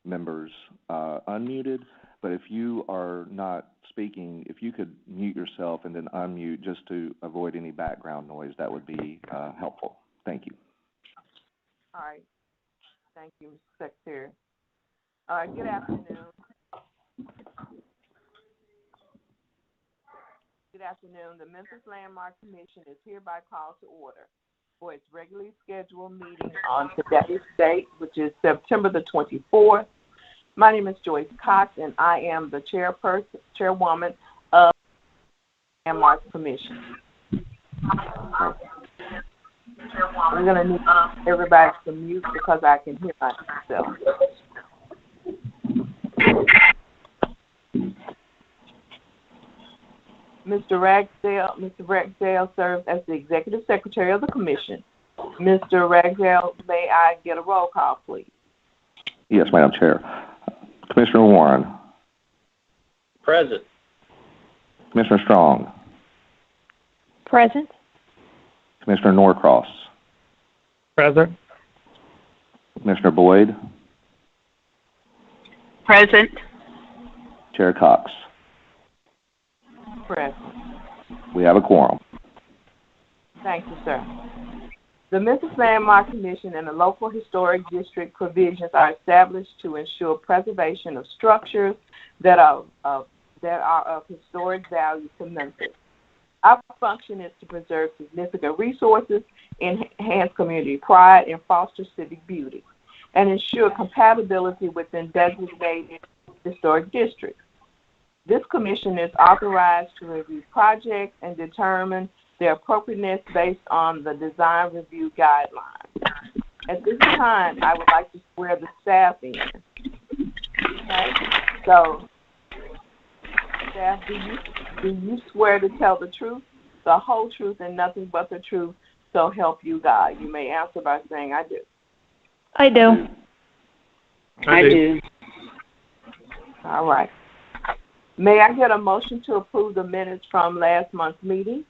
members unmuted, but if you are not speaking, if you could mute yourself and then unmute just to avoid any background noise, that would be helpful. Thank you. All right. Thank you, Mr. Secretary. All right, good afternoon. Good afternoon. The Memphis Landmark Commission is hereby called to order for its regularly scheduled meeting on today's date, which is September the 24th. My name is Joyce Cox, and I am the chairwoman of the Landmark Commission. I'm going to need everybody to mute because I can hear myself. Mr. Ragsdale serves as the Executive Secretary of the Commission. Mr. Ragsdale, may I get a roll call, please? Yes, Madam Chair. Commissioner Warren. Present. Commissioner Strong. Present. Commissioner Norcross. Present. Commissioner Boyd. Present. Chair Cox. Present. We have a quorum. Thank you, sir. The Memphis Landmark Commission and the local historic district provisions are established to ensure preservation of structures that are of historic value to Memphis. Our function is to preserve significant resources, enhance community pride, and foster civic beauty, and ensure compatibility within designated historic districts. This commission is authorized to review projects and determine their appropriateness based on the design review guidelines. At this time, I would like to swear the staff in. Okay? So, staff, do you swear to tell the truth, the whole truth, and nothing but the truth, so help you God? You may answer by saying, I do. I do. I do. All right. May I get a motion to approve the minutes from last month's meeting?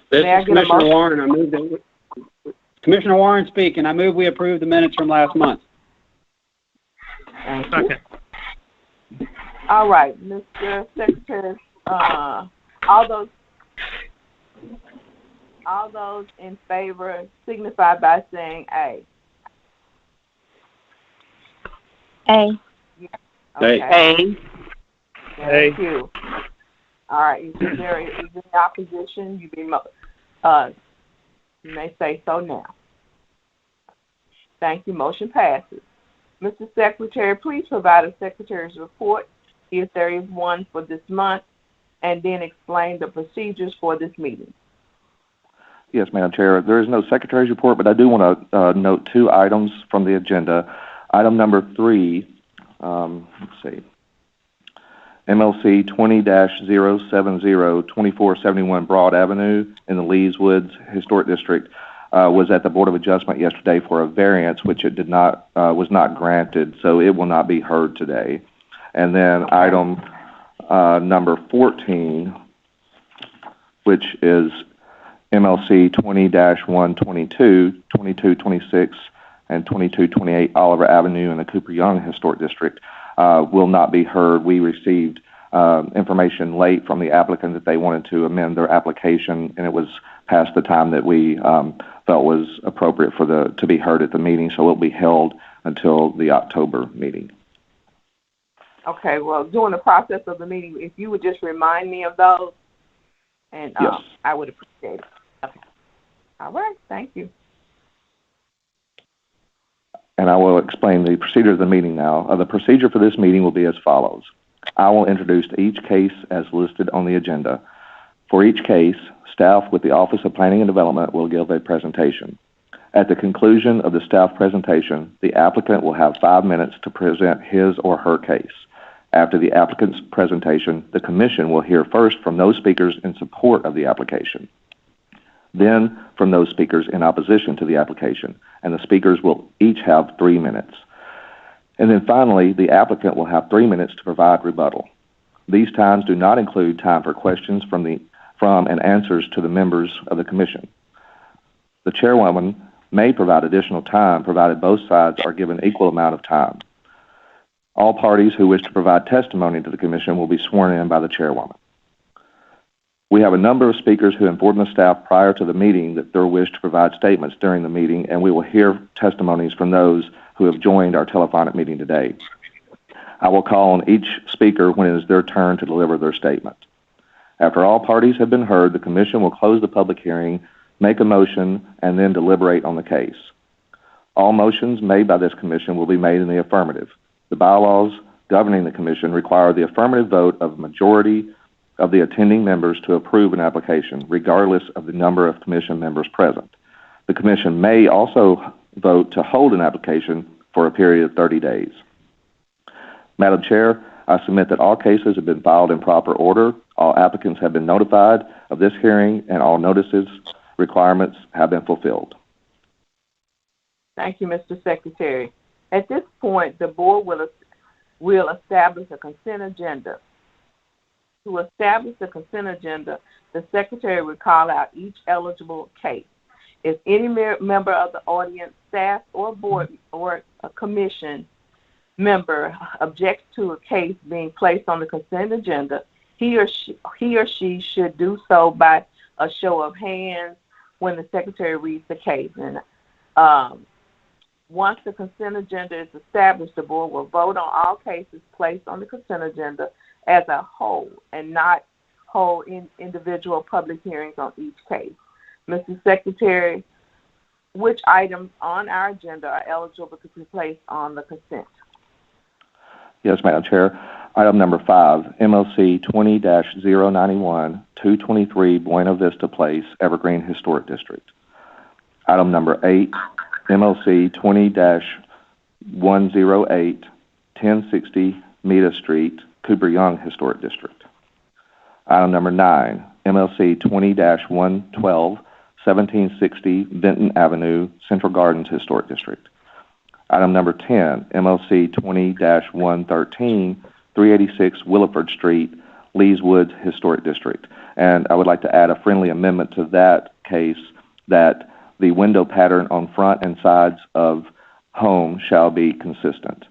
This May I is get a Commissioner motion? Warren. I move that Commissioner Warren speaking. I move we approve the minutes from last month. Thank you. All right, Mr. Secretary, all those in favor signify by saying A. A. Okay. A. Thank you. All right. Is there any opposition? You may say so now. Thank you. Motion passes. Mr. Secretary, please provide a secretary's report, if there is one for this month, and then explain the procedures for this meeting. Yes, Madam Chair. There is no secretary's report, but I do want to note two items from the agenda. Item number 3, let's see, MLC 20-070, 2471 Broad Avenue in the Lees Woods Historic District was at the Board of Adjustment yesterday for a variance, which it was not granted, so it will not be heard today. And then item number 14, which is MLC 20-122, 2226, and 2228 Oliver Avenue in the Cooper Young Historic District will not be heard. We received information late from the applicant that they wanted to amend their application, and it was past the time that we felt was appropriate for to be heard at the meeting, so it will be held until the October meeting. Okay, well, during the process of the meeting, if you would just remind me of those, and yes. I would appreciate it. Okay. All right, thank you. And I will explain the procedure of the meeting now. The procedure for this meeting will be as follows. I will introduce each case as listed on the agenda. For each case, staff with the Office of Planning and Development will give a presentation. At the conclusion of the staff presentation, the applicant will have 5 minutes to present his or her case. After the applicant's presentation, the Commission will hear first from those speakers in support of the application, then from those speakers in opposition to the application, and the speakers will each have 3 minutes. And then finally, the applicant will have 3 minutes to provide rebuttal. These times do not include time for questions from the from and answers to the members of the commission. The chairwoman may provide additional time provided both sides are given equal amount of time. All parties who wish to provide testimony to the commission will be sworn in by the chairwoman. We have a number of speakers who informed the staff prior to the meeting that they wish to provide statements during the meeting, and we will hear testimonies from those who have joined our telephonic meeting today. I will call on each speaker when it is their turn to deliver their statement. After all parties have been heard, the commission will close the public hearing, make a motion, and then deliberate on the case. All motions made by this commission will be made in the affirmative. The bylaws governing the commission require the affirmative vote of a majority of the attending members to approve an application, regardless of the number of commission members present. The commission may also vote to hold an application for a period of 30 days. Madam Chair, I submit that all cases have been filed in proper order, all applicants have been notified of this hearing, and all notices requirements have been fulfilled. Thank you, Mr. Secretary. At this point, the board will establish a consent agenda. To establish the consent agenda, the secretary will call out each eligible case. If any member of the audience, staff, or board or a commission member objects to a case being placed on the consent agenda, he or she should do so by a show of hands when the secretary reads the case. And once the consent agenda is established, the board will vote on all cases placed on the consent agenda as a whole and not hold individual public hearings on each case. Mr. Secretary, which items on our agenda are eligible to be placed on the consent? Yes, Madam Chair. Item number 5, MLC 20-091, 223 Buena Vista Place, Evergreen Historic District. Item number 8, MLC 20-108, 1060 Mita Street, Cooper Young Historic District. Item number 9, MLC 20-112, 1760 Benton Avenue, Central Gardens Historic District. Item number 10, MLC 20-113, 386 Williford Street, Lees Woods Historic District. And I would like to add a friendly amendment to that case that the window pattern on front and sides of home shall be consistent.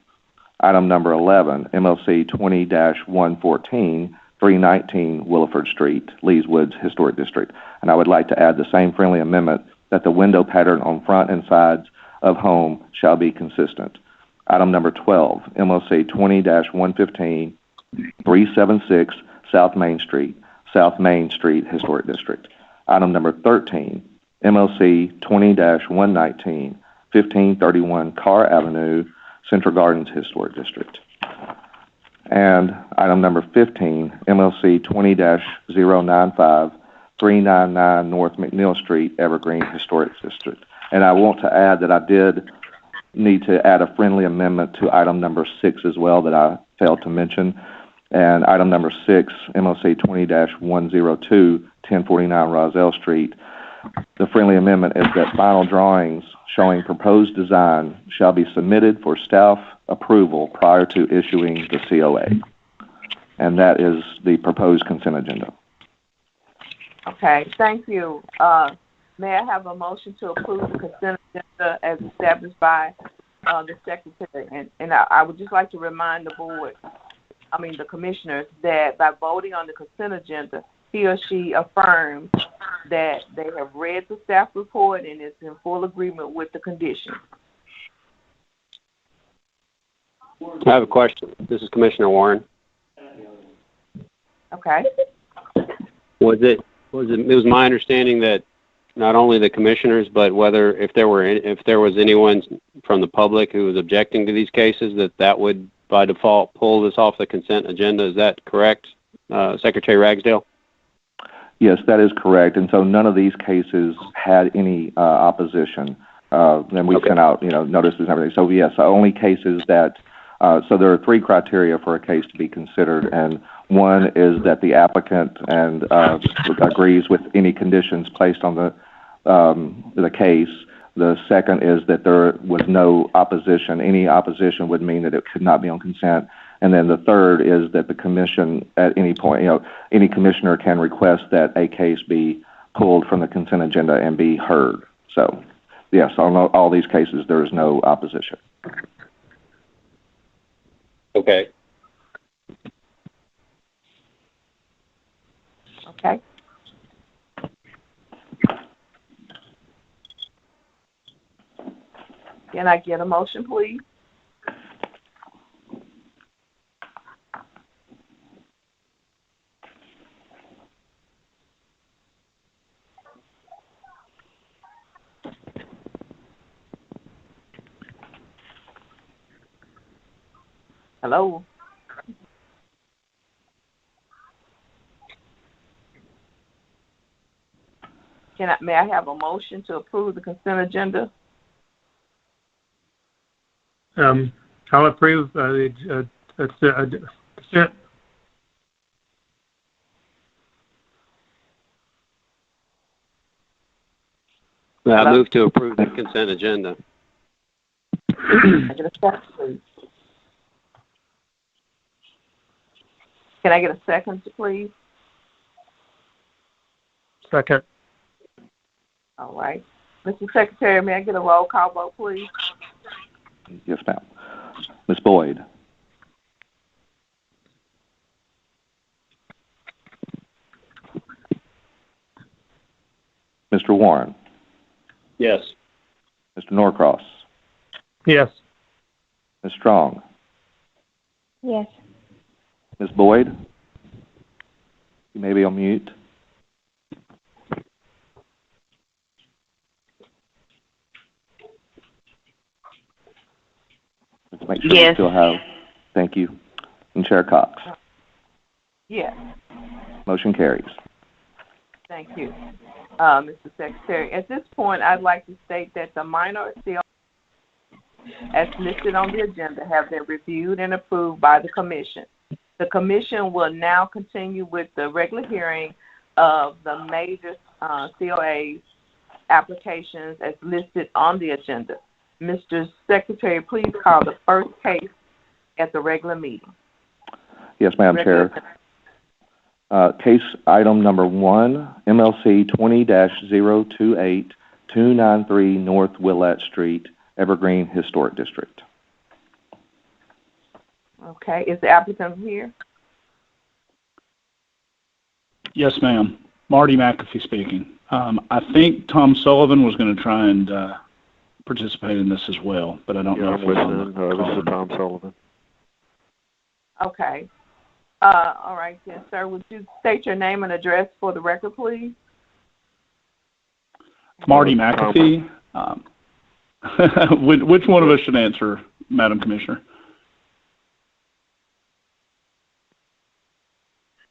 Item number 11, MLC 20-114, 319 Williford Street, Lees Woods Historic District. And I would like to add the same friendly amendment that the window pattern on front and sides of home shall be consistent. Item number 12, MLC 20-115, 376 South Main Street Historic District. Item number 13, MLC 20-119, 1531 Carr Avenue, Central Gardens Historic District. And item number 15, MLC 20-095, 399 North McNeil Street, Evergreen Historic District. And I want to add that I did need to add a friendly amendment to item number 6 as well that I failed to mention. And item number 6, MLC 20-102, 1049 Roselle Street. The friendly amendment is that final drawings showing proposed design shall be submitted for staff approval prior to issuing the COA. And that is the proposed consent agenda. Okay, thank you. May I have a motion to approve the consent agenda as established by the secretary? And I would just like to remind the the commissioners, that by voting on the consent agenda, he or she affirms that they have read the staff report and is in full agreement with the conditions. I have a question. This is Commissioner Warren. Okay. It was my understanding that not only the commissioners, but if there was anyone from the public who was objecting to these cases, that would by default pull this off the consent agenda. Is that correct, Secretary Ragsdale? Yes, that is correct. And so none of these cases had any opposition. And we sent out, notices and everything. So yes, only cases that. So there are 3 criteria for a case to be considered, and one is that the applicant agrees with any conditions placed on the case. The second is that there was no opposition. Any opposition would mean that it could not be on consent. And then the third is that the commission, at any point, any commissioner can request that a case be pulled from the consent agenda and be heard. So, yes, on all these cases, there is no opposition. Okay. Okay. Can I get a motion, please? Hello? May I have a motion to approve the consent agenda? I'll approve the consent. I move to approve the consent agenda. I get a second, please. Can I get a second, please? Second. All right. Mr. Secretary, may I get a roll call vote, please? Yes, ma'am. Ms. Boyd. Mr. Warren. Yes. Mr. Norcross. Yes. Ms. Strong. Yes. Ms. Boyd. You may be on mute. Let's make sure we still have. Thank you. And Chair Cox. Yes. Motion carries. Thank you, Mr. Secretary. At this point, I'd like to state that the minor COA, as listed on the agenda, have been reviewed and approved by the Commission. The Commission will now continue with the regular hearing of the major COA applications as listed on the agenda. Mr. Secretary, please call the first case at the regular meeting. Yes, Madam Chair. Case item number 1, MLC 20-028-293 North Willette Street, Evergreen Historic District. Okay, is the applicant here? Yes, ma'am. Marty McAfee speaking. I think Tom Sullivan was going to try and participate in this as well, but I don't know if I'm listening. This is Tom Sullivan. Okay. All right, then, sir. Would you state your name and address for the record, please? Marty McAfee. Which one of us should answer, Madam Commissioner?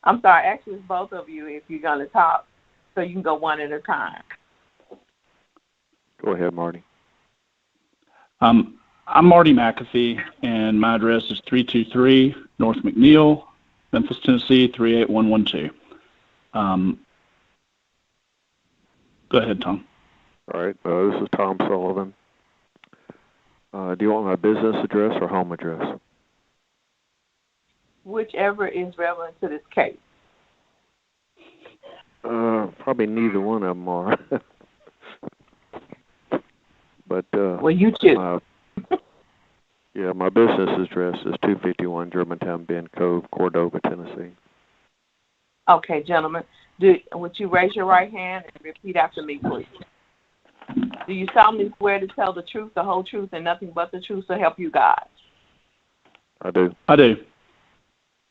I'm sorry. Actually, it's both of you if you're going to talk, so you can go one at a time. Go ahead, Marty. I'm Marty McAfee, and my address is 323 North McNeil, Memphis, Tennessee, 38112. Go ahead, Tom. All right. This is Tom Sullivan. Do you want my business address or home address? Whichever is relevant to this case. Probably neither one of them are. But well, you choose. Yeah, my business address is 251 Germantown Bend Cove, Cordova, Tennessee. Okay, gentlemen. Would you raise your right hand and repeat after me, please? Do you solemnly swear to tell the truth, the whole truth, and nothing but the truth, so help you God? I do. I do.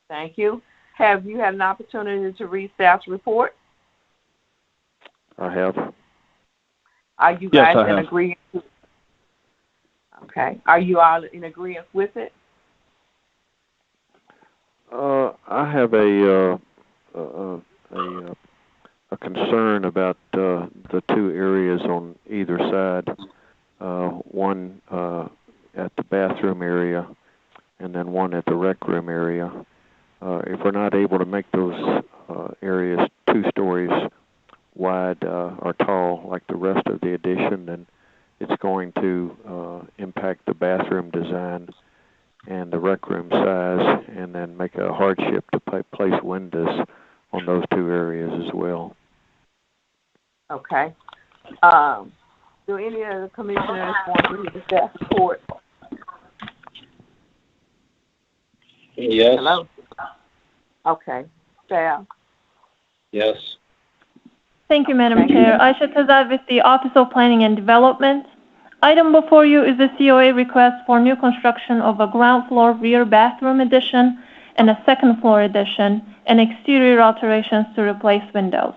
Thank you. Have you had an opportunity to read staff's report? I have. Are you guys Yes, I in have. agreement? Okay. Are you all in agreement with it? I have a concern about the two areas on either side. One at the bathroom area, and then one at the rec room area. If we're not able to make those areas 2 stories wide or tall like the rest of the addition, then it's going to impact the bathroom design and the rec room size, well. Okay. Do any of the commissioners want to hear the staff report? Yes. Hello? Okay. Staff? Yes. Thank you, Madam Chair. Aisha Tazad with the Office of Planning and Development. Item before you is a COA request for new construction of a ground floor rear bathroom addition and a second floor addition and exterior alterations to replace windows.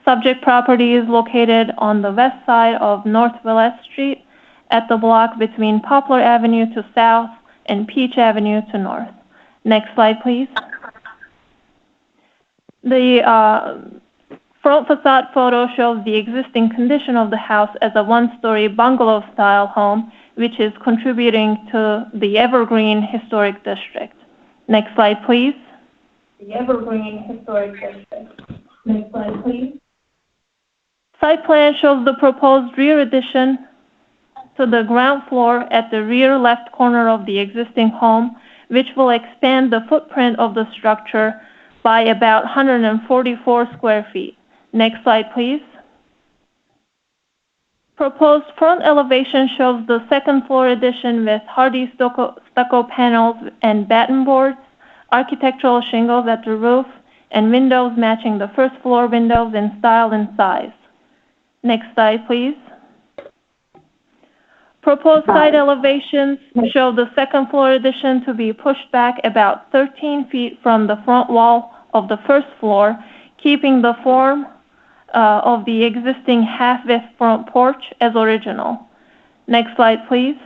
Subject property is located on the west side of North Willette Street at the block between Poplar Avenue to south and Peach Avenue to north. Next slide, please. The front facade photo shows the existing condition of the house as a one-story bungalow-style home, which is contributing to the Evergreen Historic District. Next slide, please. The Evergreen Historic District. Next slide, please. Site plan shows the proposed rear addition to the ground floor at the rear left corner of the existing home, which will expand the footprint of the structure by about 144 square feet. Next slide, please. Proposed front elevation shows the second floor addition with hardy stucco panels and batten boards, architectural shingles at the roof, and windows matching the first floor windows in style and size. Next slide, please. Proposed side elevations show the second floor addition to be pushed back about 13 feet from the front wall of the first floor, keeping the form of the existing half-width front porch as original. Next slide, please.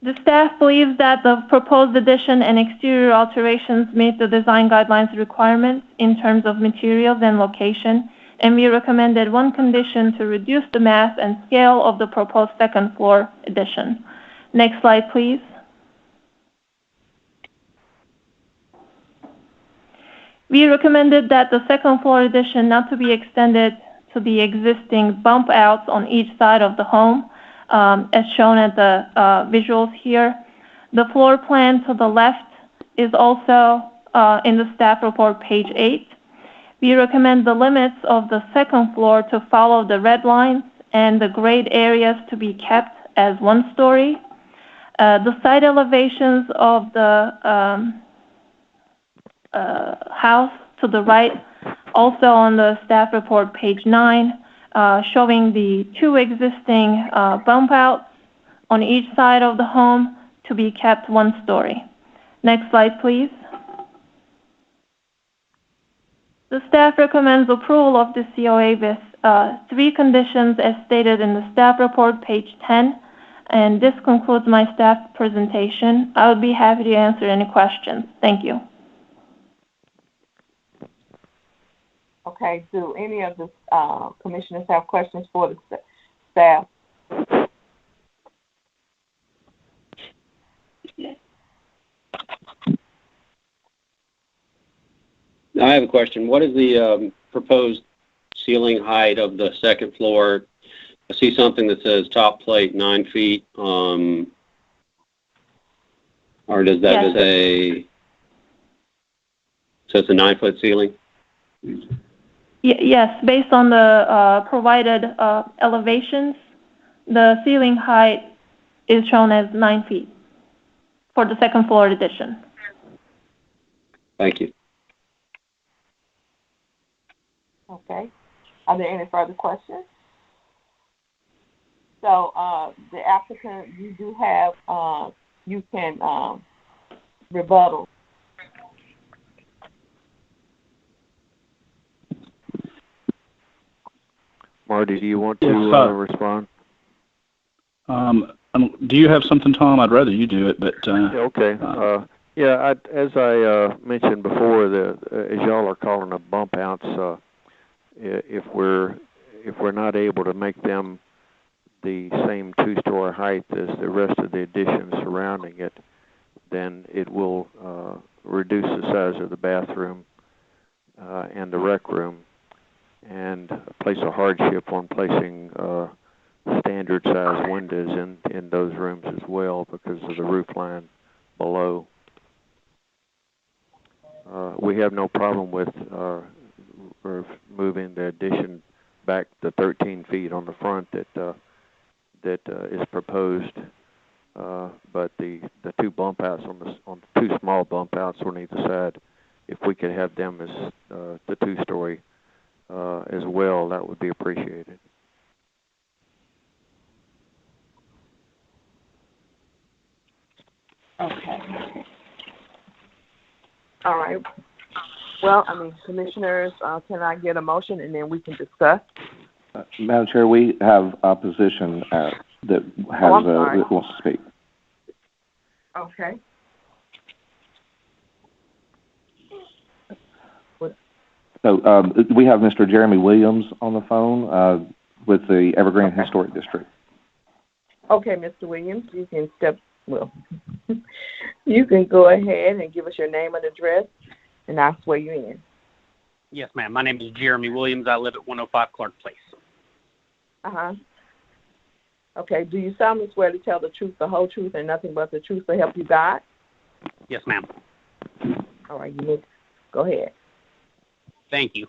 The staff believes that the proposed addition and exterior alterations meet the design guidelines requirements in terms of materials and location, and we recommended one condition to reduce the mass and scale of the proposed second floor addition. Next slide, please. We recommended that the second floor addition not to be extended to the existing bump outs on each side of the home, as shown at the visuals here. The floor plan to the left is also in the staff report, page 8. We recommend the limits of the second floor to follow the red lines and the grade areas to be kept as one story. The side elevations of the house to the right, also on the staff report, page 9, showing the two existing bump outs on each side of the home to be kept one story. Next slide, please. The staff recommends approval of the COA with 3 conditions as stated in the staff report, page 10. And this concludes my staff presentation. I would be happy to answer any questions. Thank you. Okay, do any of the commissioners have questions for the staff? I have a question. What is the proposed ceiling height of the second floor? I see something that says top plate 9 feet, or does that say, so it's a 9-foot ceiling? Yes, based on the provided elevations, the ceiling height is shown as 9 feet for the second floor addition. Thank you. Okay. Are there any further questions? So the applicant, you do have, you can rebuttal. Marty, do you want to respond? Do you have something, Tom? I'd rather you do it, but... Okay. Yeah, as I mentioned before, as y'all are calling them bump outs, if we're not able to make them the same 2-story height as the rest of the additions surrounding it, then it will reduce the size of the bathroom and the rec room, and place a hardship on placing standard size windows in those rooms as well because of the roof line below. we have no problem with moving the addition back the 13 feet on the front that is proposed. But the two bump outs on the two small bump outs on either side, if we could have them as the two-story as well, that would be appreciated. Okay. All right. Well, commissioners, can I get a motion and then we can discuss? Madam Chair, we have opposition that wants to speak. Okay. So we have Mr. Jeremy Williams on the phone with the Evergreen Historic District. Okay, Mr. Williams, you can you can go ahead and give us your name and address, and I'll swear you in. Yes, ma'am. My name is Jeremy Williams. I live at 105 Clark Place. Uh-huh. Okay, do you solemnly swear to tell the truth, the whole truth, and nothing but the truth to help you God? Yes, ma'am. All right, you may go ahead. Thank you.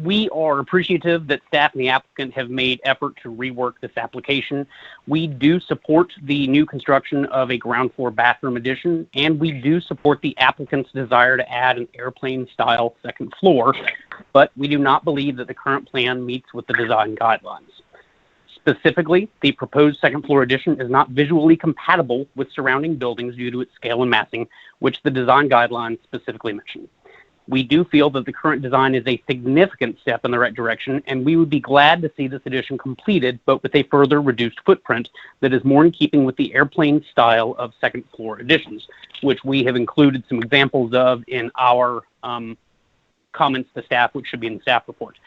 We are appreciative that staff and the applicant have made effort to rework this application. We do support the new construction of a ground floor bathroom addition, and we do support the applicant's desire to add an airplane-style second floor, but we do not believe that the current plan meets with the design guidelines. Specifically, the proposed second floor addition is not visually compatible with surrounding buildings due to its scale and massing, which the design guidelines specifically mention. We do feel that the current design is a significant step in the right direction, and we would be glad to see this addition completed, but with a further reduced footprint that is more in keeping with the airplane style of second floor additions, which we have included some examples of in our comments to staff, which should be in the staff report.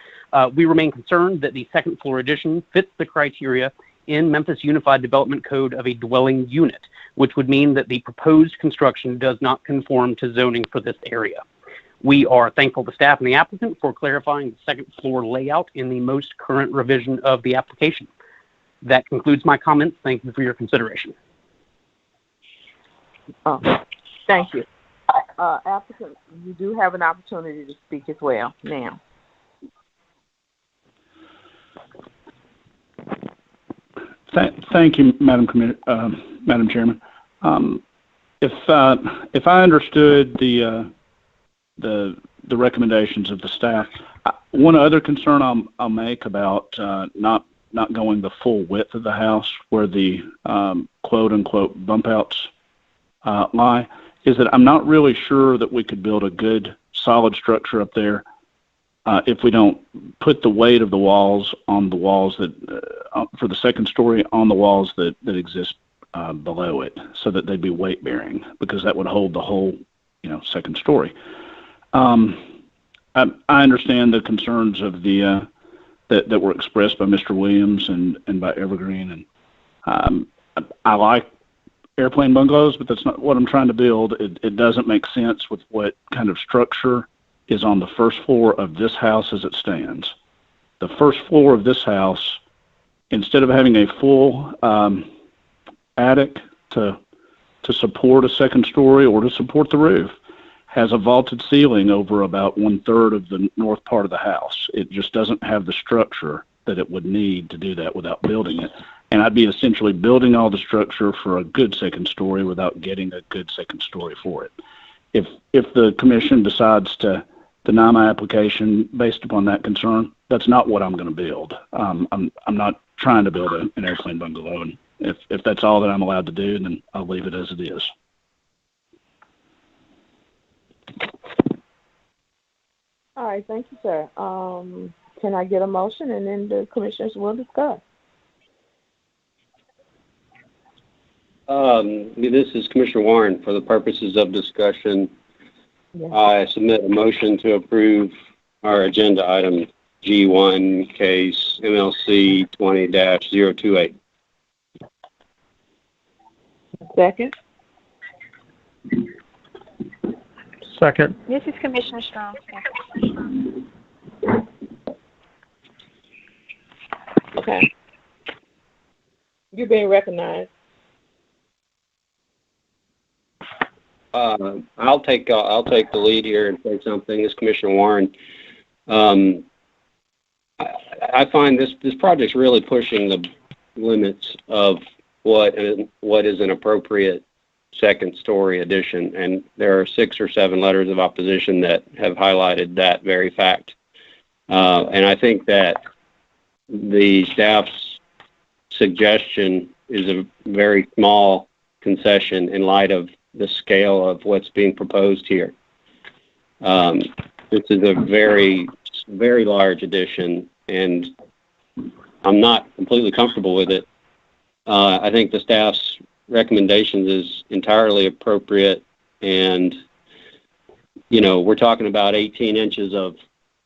We remain concerned that the second floor addition fits the criteria in Memphis Unified Development Code of a dwelling unit, which would mean that the proposed construction does not conform to zoning for this area. We are thankful to staff and the applicant for clarifying the second floor layout in the most current revision of the application. That concludes my comments. Thank you for your consideration. Thank you. Applicant, you do have an opportunity to speak as well now. Thank you, Madam Chairman. If I understood the recommendations of the staff, one other concern I'll make about not going the full width of the house where the quote unquote bump outs lie is that I'm not really sure that we could build a good solid structure up there if we don't put the weight of the walls on the walls that for the second story on the walls that exist below it, so that they'd be weight bearing, because that would hold the whole second story. I understand the concerns of the that were expressed by Mr. Williams and by Evergreen, and I like airplane bungalows, but that's not what I'm trying to build. It doesn't make sense with what kind of structure is on the first floor of this house as it stands. The first floor of this house, instead of having a full attic to support a second story or to support the roof, has a vaulted ceiling over about 1/3 of the north part of the house. It just doesn't have the structure that it would need to do that without building it. And I'd be essentially building all the structure for a good second story without getting a good second story for it. If the commission decides to deny my application based upon that concern, that's not what I'm going to build. I'm not trying to build an airplane bungalow. And if that's all that I'm allowed to do, then I'll leave it as it is. All right, thank you, sir. Can I get a motion, and then the commissioners will discuss? This is Commissioner Warren. For the purposes of discussion, yes. I submit a motion to approve our agenda item G1 case MLC 20-028. Second. Second. This is Commissioner Strong. Okay. You're being recognized. I'll take the lead here and say something. This is Commissioner Warren. I find this project's really pushing the limits of what is an appropriate second-story addition, and there are 6 or 7 letters of opposition that have highlighted that very fact. And I think that the staff's suggestion is a very small concession in light of the scale of what's being proposed here. This is a very, very large addition, and I'm not completely comfortable with it. I think the staff's recommendations is entirely appropriate, and, you know, we're talking about 18 inches of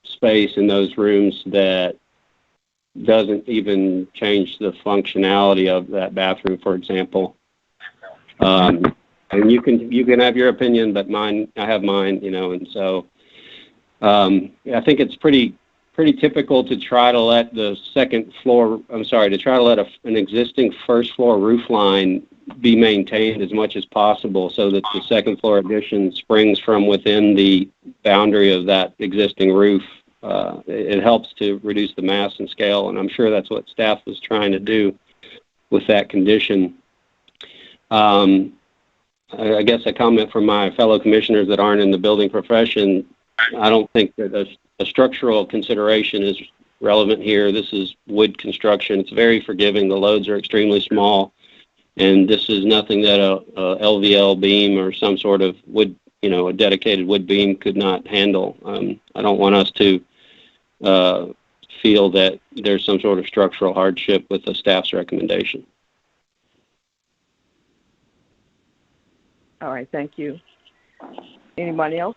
space in those rooms that doesn't even change the functionality of that bathroom, for example. And you can have your opinion, but I have mine, you know, and so I think it's pretty typical to try to let the an existing first floor roof line be maintained as much as possible so that the second floor addition springs from within the boundary of that existing roof. It helps to reduce the mass and scale, and I'm sure that's what staff was trying to do with that condition. I guess a comment from my fellow commissioners that aren't in the building profession, I don't think that a structural consideration is relevant here. This is wood construction. It's very forgiving. The loads are extremely small, and this is nothing that a LVL beam or some sort of wood, you know, a dedicated wood beam could not handle. I don't want us to feel that there's some sort of structural hardship with the staff's recommendation. All right, thank you. Anybody else?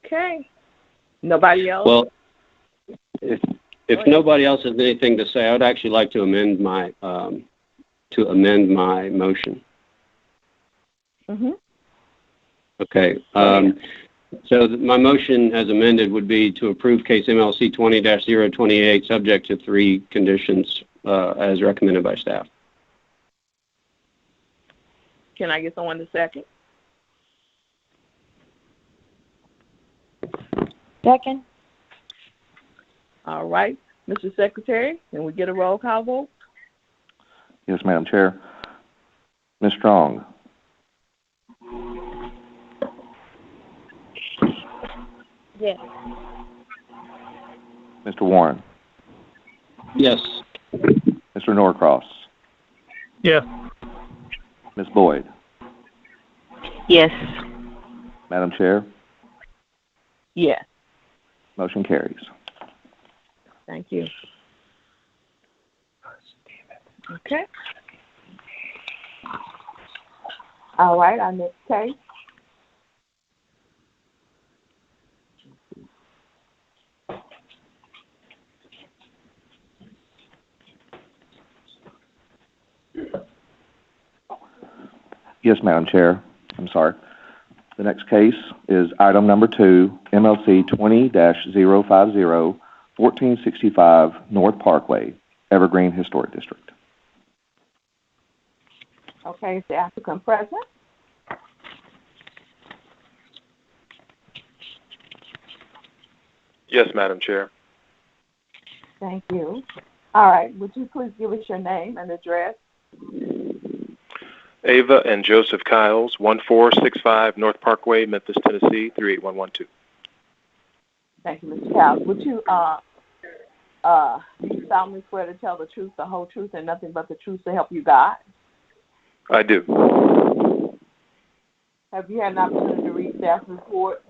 Okay. Nobody else? Well, if nobody else has anything to say, I would actually like to amend my motion. Mm-hmm. Okay. So my motion as amended would be to approve case MLC 20-028 subject to 3 conditions as recommended by staff. Can I get someone to second? Second. All right. Mr. Secretary, can we get a roll call vote? Yes, Madam Chair. Ms. Strong. Yes. Mr. Warren. Yes. Mr. Norcross. Yes. Ms. Boyd. Yes. Madam Chair, Yes. motion carries. Thank you. Okay. All right, our next case. Yes, Madam Chair. I'm sorry. The next case is item number 2, MLC 20-050, 1465 North Parkway, Evergreen Historic District. Okay, is the applicant present? Yes, Madam Chair. Thank you. All right, would you please give us your name and address? Ava and Joseph Kiles, 1465 North Parkway, Memphis, Tennessee, 38112. Thank you, Mr. Cowles. Would you do you solemnly swear to tell the truth, the whole truth, and nothing but the truth to help you God? I do. Have you had an opportunity to read staff report?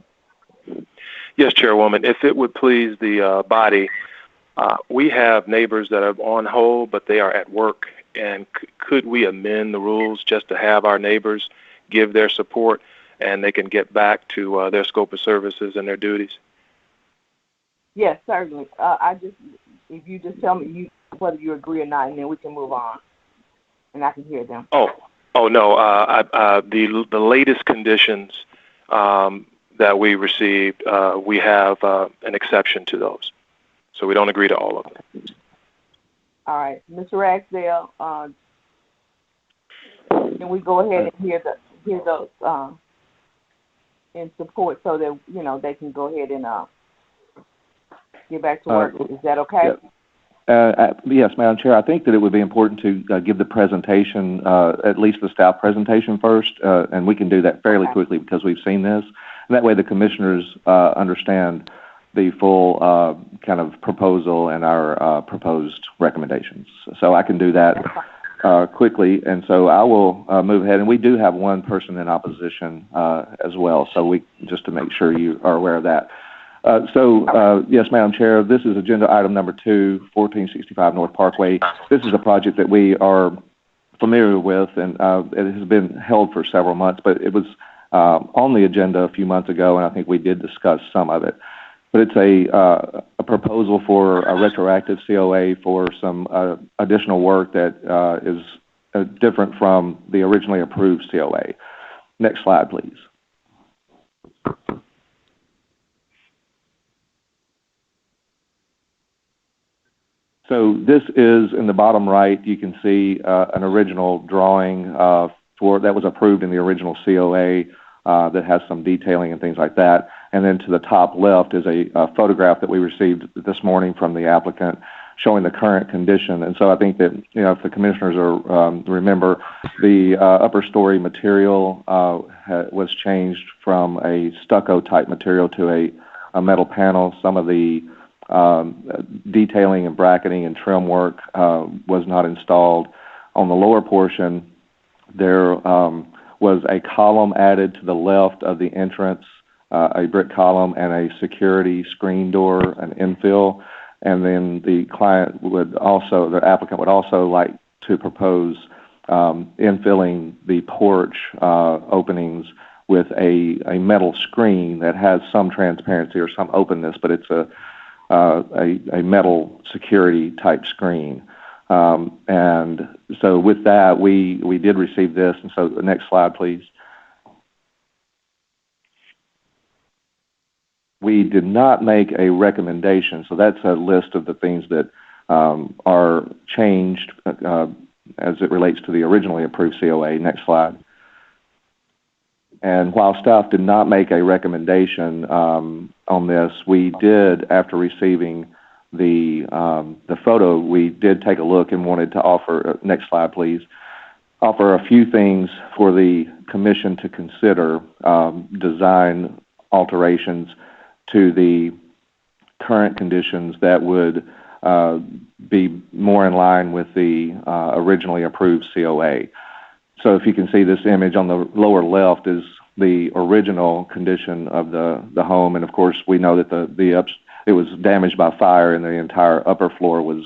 Yes, Chairwoman. If it would please the body, we have neighbors that are on hold, but they are at work. And could we amend the rules just to have our neighbors give their support and they can get back to their scope of services and their duties? Yes, certainly. If you just tell me whether you agree or not, and then we can move on, and I can hear them. Oh no. The latest conditions that we received, we have an exception to those. So we don't agree to all of them. All right, Mr. Ragsdale, can we go ahead and hear those in support so that they can go ahead and get back to work? Is that okay? Yes, Madam Chair. I think that it would be important to give the presentation, at least the staff presentation first, and we can do that fairly quickly because we've seen this. And that way the commissioners understand the full kind of proposal and our proposed recommendations. So I can do that quickly, and so I will move ahead. And we do have one person in opposition as well, so just to make sure you are aware of that. Yes, Madam Chair, this is agenda item number 2, 1465 North Parkway. This is a project that we are familiar with, and it has been held for several months, but it was on the agenda a few months ago, and I think we did discuss some of it. But it's a proposal for a retroactive COA for some additional work that is different from the originally approved COA. Next slide, please. So this is in the bottom right. You can see an original drawing that was approved in the original COA that has some detailing and things like that. And then to the top left is a photograph that we received this morning from the applicant showing the current condition. And so I think that, if the commissioners remember, the upper story material was changed from a stucco type material to a metal panel. Some of the detailing and bracketing and trim work was not installed. On the lower portion, there was a column added to the left of the entrance, a brick column and a security screen door, an infill. And then the applicant would also like to propose infilling the porch openings with a metal screen that has some transparency or some openness, but it's a metal security type screen. And so with that, we did receive this. And so the next slide, please. We did not make a recommendation. So that's a list of the things that are changed as it relates to the originally approved COA. Next slide. And while staff did not make a recommendation on this, we did, after receiving the photo, we did take a look and wanted to offer, next slide please, offer a few things for the commission to consider, design alterations to the current conditions that would be more in line with the originally approved COA. So if you can see this image on the lower left is the original condition of the home, and of course we know that it was damaged by fire and the entire upper floor was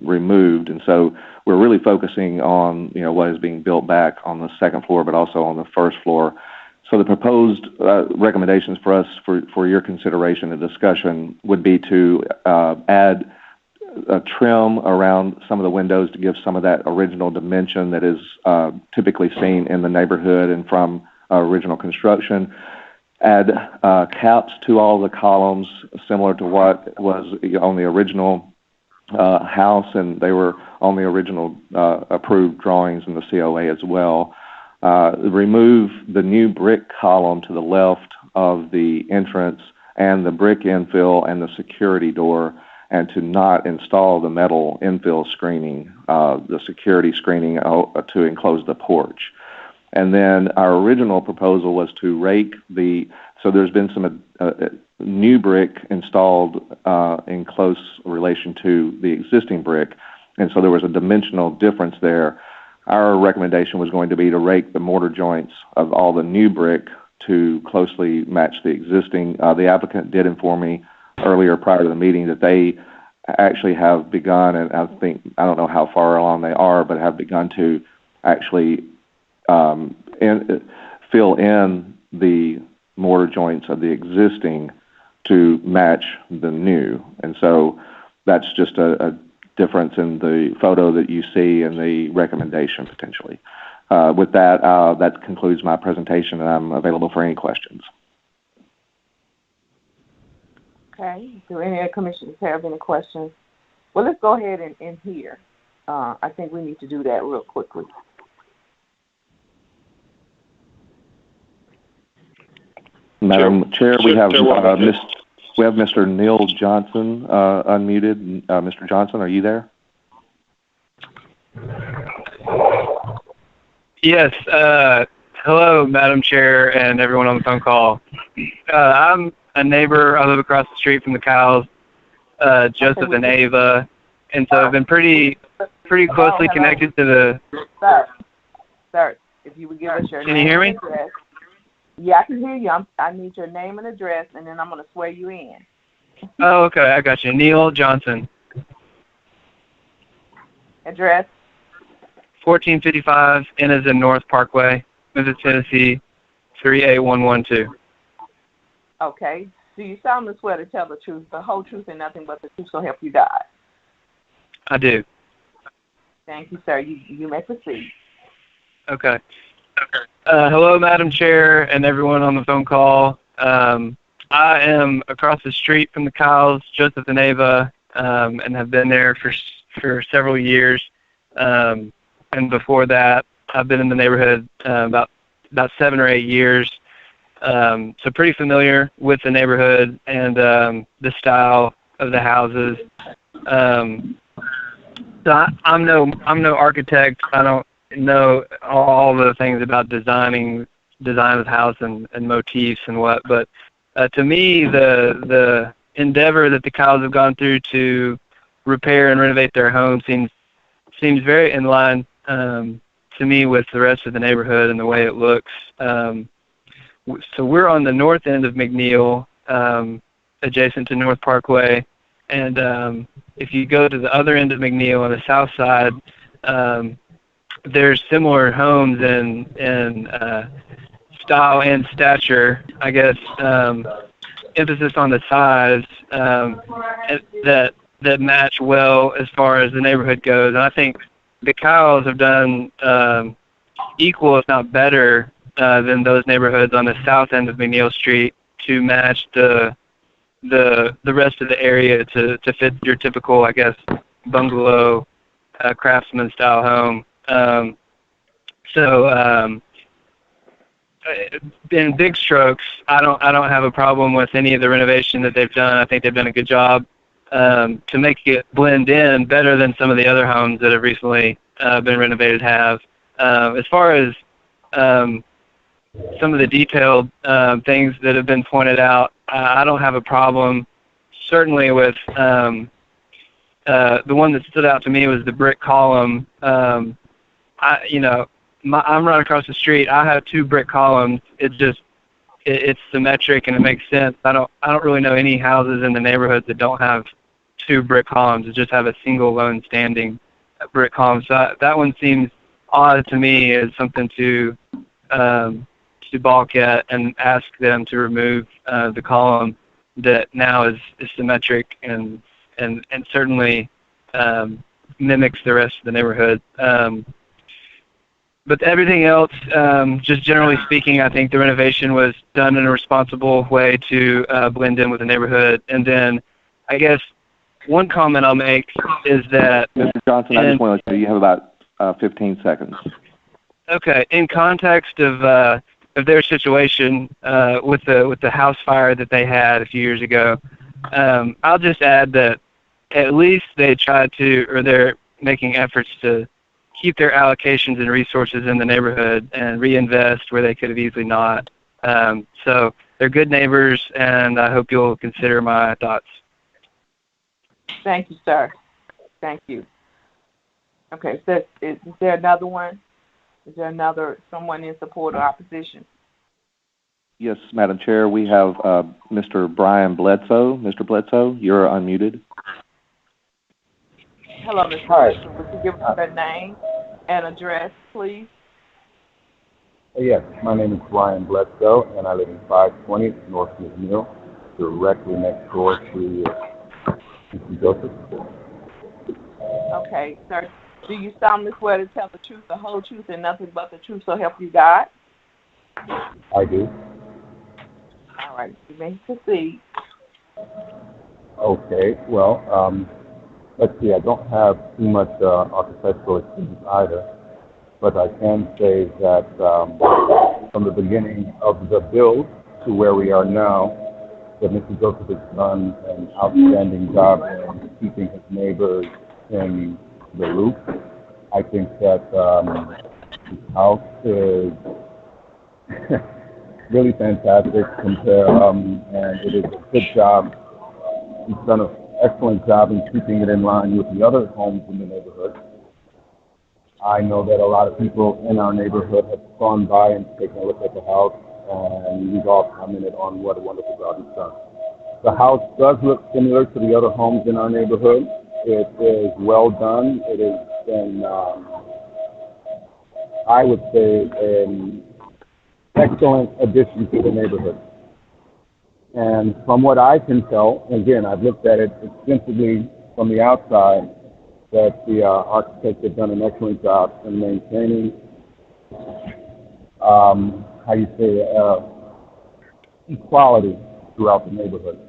removed, and so we're really focusing on what is being built back on the second floor, but also on the first floor. So the proposed recommendations for us for your consideration and discussion would be to add a trim around some of the windows to give some of that original dimension that is typically seen in the neighborhood and from original construction. Add caps to all the columns similar to what was on the original house, and they were on the original approved drawings in the COA as well. Remove the new brick column to the left of the entrance and the brick infill and the security door, and to not install the metal infill screening, the security screening to enclose the porch. And then our original proposal was to rake so there's been some new brick installed in close relation to the existing brick, and so there was a dimensional difference there. Our recommendation was going to be to rake the mortar joints of all the new brick to closely match the existing. The applicant did inform me earlier prior to the meeting that they actually have begun, and I don't know how far along they are, but have begun to actually fill in the mortar joints of the existing to match the new. And so that's just a difference in the photo that you see and the recommendation potentially. With that, that concludes my presentation, and I'm available for any questions. Okay. Do any of the commissioners have any questions? Well, let's go ahead and hear. I think we need to do that real quickly. Madam Chair, we have Mr. Neil Johnson unmuted. Mr. Johnson, are you there? Yes. Hello, Madam Chair and everyone on the phone call. I'm a neighbor. I live across the street from the cows, Joseph and Ava, and so I've been pretty closely connected to the... Sir, if you would give us your Can name you hear me? and address. Yeah, I can hear you. I need your name and address, and then I'm going to swear you in. Oh, okay. I got you. Neil Johnson. Address? 1455 Innes in North Parkway, Memphis, Tennessee, 38112. Okay. Do you solemnly swear to tell the truth, the whole truth, and nothing but the truth, so help you God? I do. Thank you, sir. You may proceed. Okay. Hello, Madam Chair and everyone on the phone call. I am across the street from the cows, Joseph and Ava, and have been there for several years. And before that, I've been in the neighborhood about 7 or 8 years. So pretty familiar with the neighborhood and the style of the houses. So I'm no architect. I don't know all the things about design of house and motifs and what, but to me the endeavor that the cows have gone through to repair and renovate their home seems very in line to me with the rest of the neighborhood and the way it looks. So we're on the north end of McNeil, adjacent to North Parkway, and if you go to the other end of McNeil on the south side, there's similar homes in style and stature, I guess, emphasis on the size that match well as far as the neighborhood goes. And I think the cows have done equal, if not better, than those neighborhoods on the south end of McNeil Street to match the rest of the area to fit your typical, I guess, bungalow craftsman style home. So in big strokes, I don't have a problem with any of the renovation that they've done. I think they've done a good job to make it blend in better than some of the other homes that have recently been renovated have. As far as some of the detailed things that have been pointed out, I don't have a problem. Certainly with the one that stood out to me was the brick column. I'm right across the street. I have 2 brick columns. It's symmetric and it makes sense. I don't really know any houses in the neighborhood that don't have 2 brick columns. That just have a single lone standing brick column. So that one seems odd to me as something to balk at and ask them to remove the column that now is symmetric and certainly mimics the rest of the neighborhood. But everything else, just generally speaking, I think the renovation was done in a responsible way to blend in with the neighborhood. And then I guess one comment I'll make is that... Mr. Johnson, I just want to let you have about 15 seconds. Okay. In context of their situation with the house fire that they had a few years ago, I'll just add that at least they tried to, or they're making efforts to keep their allocations and resources in the neighborhood and reinvest where they could have easily not. So they're good neighbors, and I hope you'll consider my thoughts. Thank you, sir. Thank you. Okay, so is there another one? Is there someone in support or opposition? Yes, Madam Chair, we have Mr. Brian Bledsoe. Mr. Bledsoe, you're unmuted. Hello, Mr. Bledsoe. Would you give us your name and address, please? Yes, my name is Brian Bledsoe, and I live in 520 North McNeil, directly next door to Mr. Joseph. Okay, sir. Do you solemnly swear to tell the truth, the whole truth, and nothing but the truth, so help you God? I do. All right, you may proceed. Okay, well, let's see, I don't have too much architectural experience either, but I can say that from the beginning of the build to where we are now, that Mr. Joseph has done an outstanding job in keeping his neighbors in the loop. I think that his house is really fantastic, and it is a good job. He's done an excellent job in keeping it in line with the other homes in the neighborhood. I know that a lot of people in our neighborhood have gone by and taken a look at the house, and we've all commented on what a wonderful job he's done. The house does look similar to the other homes in our neighborhood. It is well done. It has been, I would say, an excellent addition to the neighborhood. And from what I can tell, again, I've looked at it extensively from the outside, that the architects have done an excellent job in maintaining, equality throughout the neighborhood.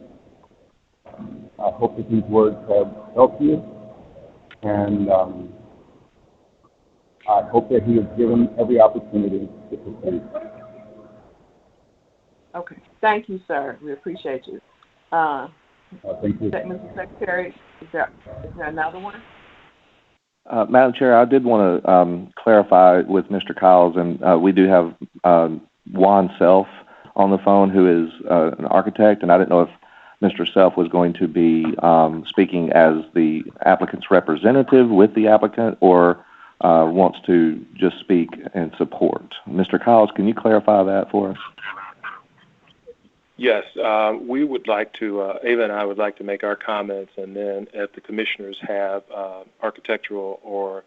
I hope that these words have helped you, and I hope that he is given every opportunity to succeed. Okay. Thank you, sir. We appreciate you. Thank you. Mr. Secretary, is there another one? Madam Chair, I did want to clarify with Mr. Kyles, and we do have Juan Self on the phone, who is an architect, and I didn't know if Mr. Self was going to be speaking as the applicant's representative with the applicant, or wants to just speak in support. Mr. Kyles, can you clarify that for us? Yes, we would like to, Ava and I would like to make our comments, and then if the commissioners have architectural or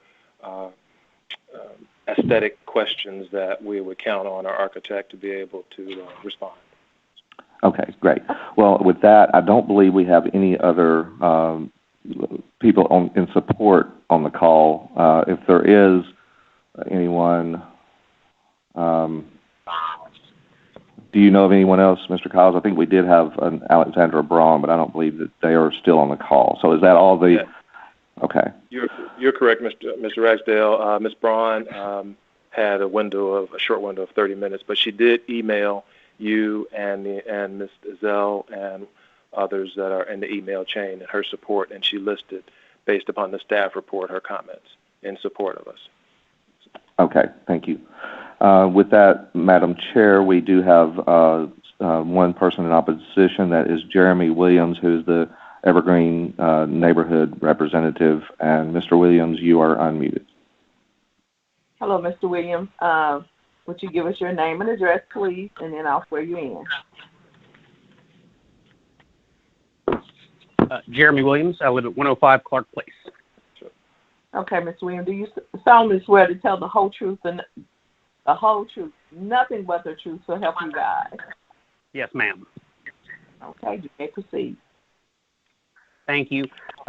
aesthetic questions, that we would count on our architect to be able to respond. Okay, great. Well, with that, I don't believe we have any other people in support on the call. If there is anyone, do you know of anyone else, Mr. Kyles? I think we did have an Alexandra Braun, but I don't believe that they are still on the call. So is that all the? Yes. Okay. You're correct, Mr. Ragsdale. Ms. Braun had a short window of 30 minutes, but she did email you and Ms. Zell and others that are in the email chain and her support, and she listed, based upon the staff report, her comments in support of us. Okay, thank you. With that, Madam Chair, we do have one person in opposition. That is Jeremy Williams, who is the Evergreen neighborhood representative. And Mr. Williams, you are unmuted. Hello, Mr. Williams. Would you give us your name and address, please, and then I'll swear you in. Jeremy Williams. I live at 105 Clark Place. Okay, Mr. Williams, do you solemnly swear to tell the whole truth and the whole truth, nothing but the truth, so help you God? Yes, ma'am. Okay, you may proceed. Thank you.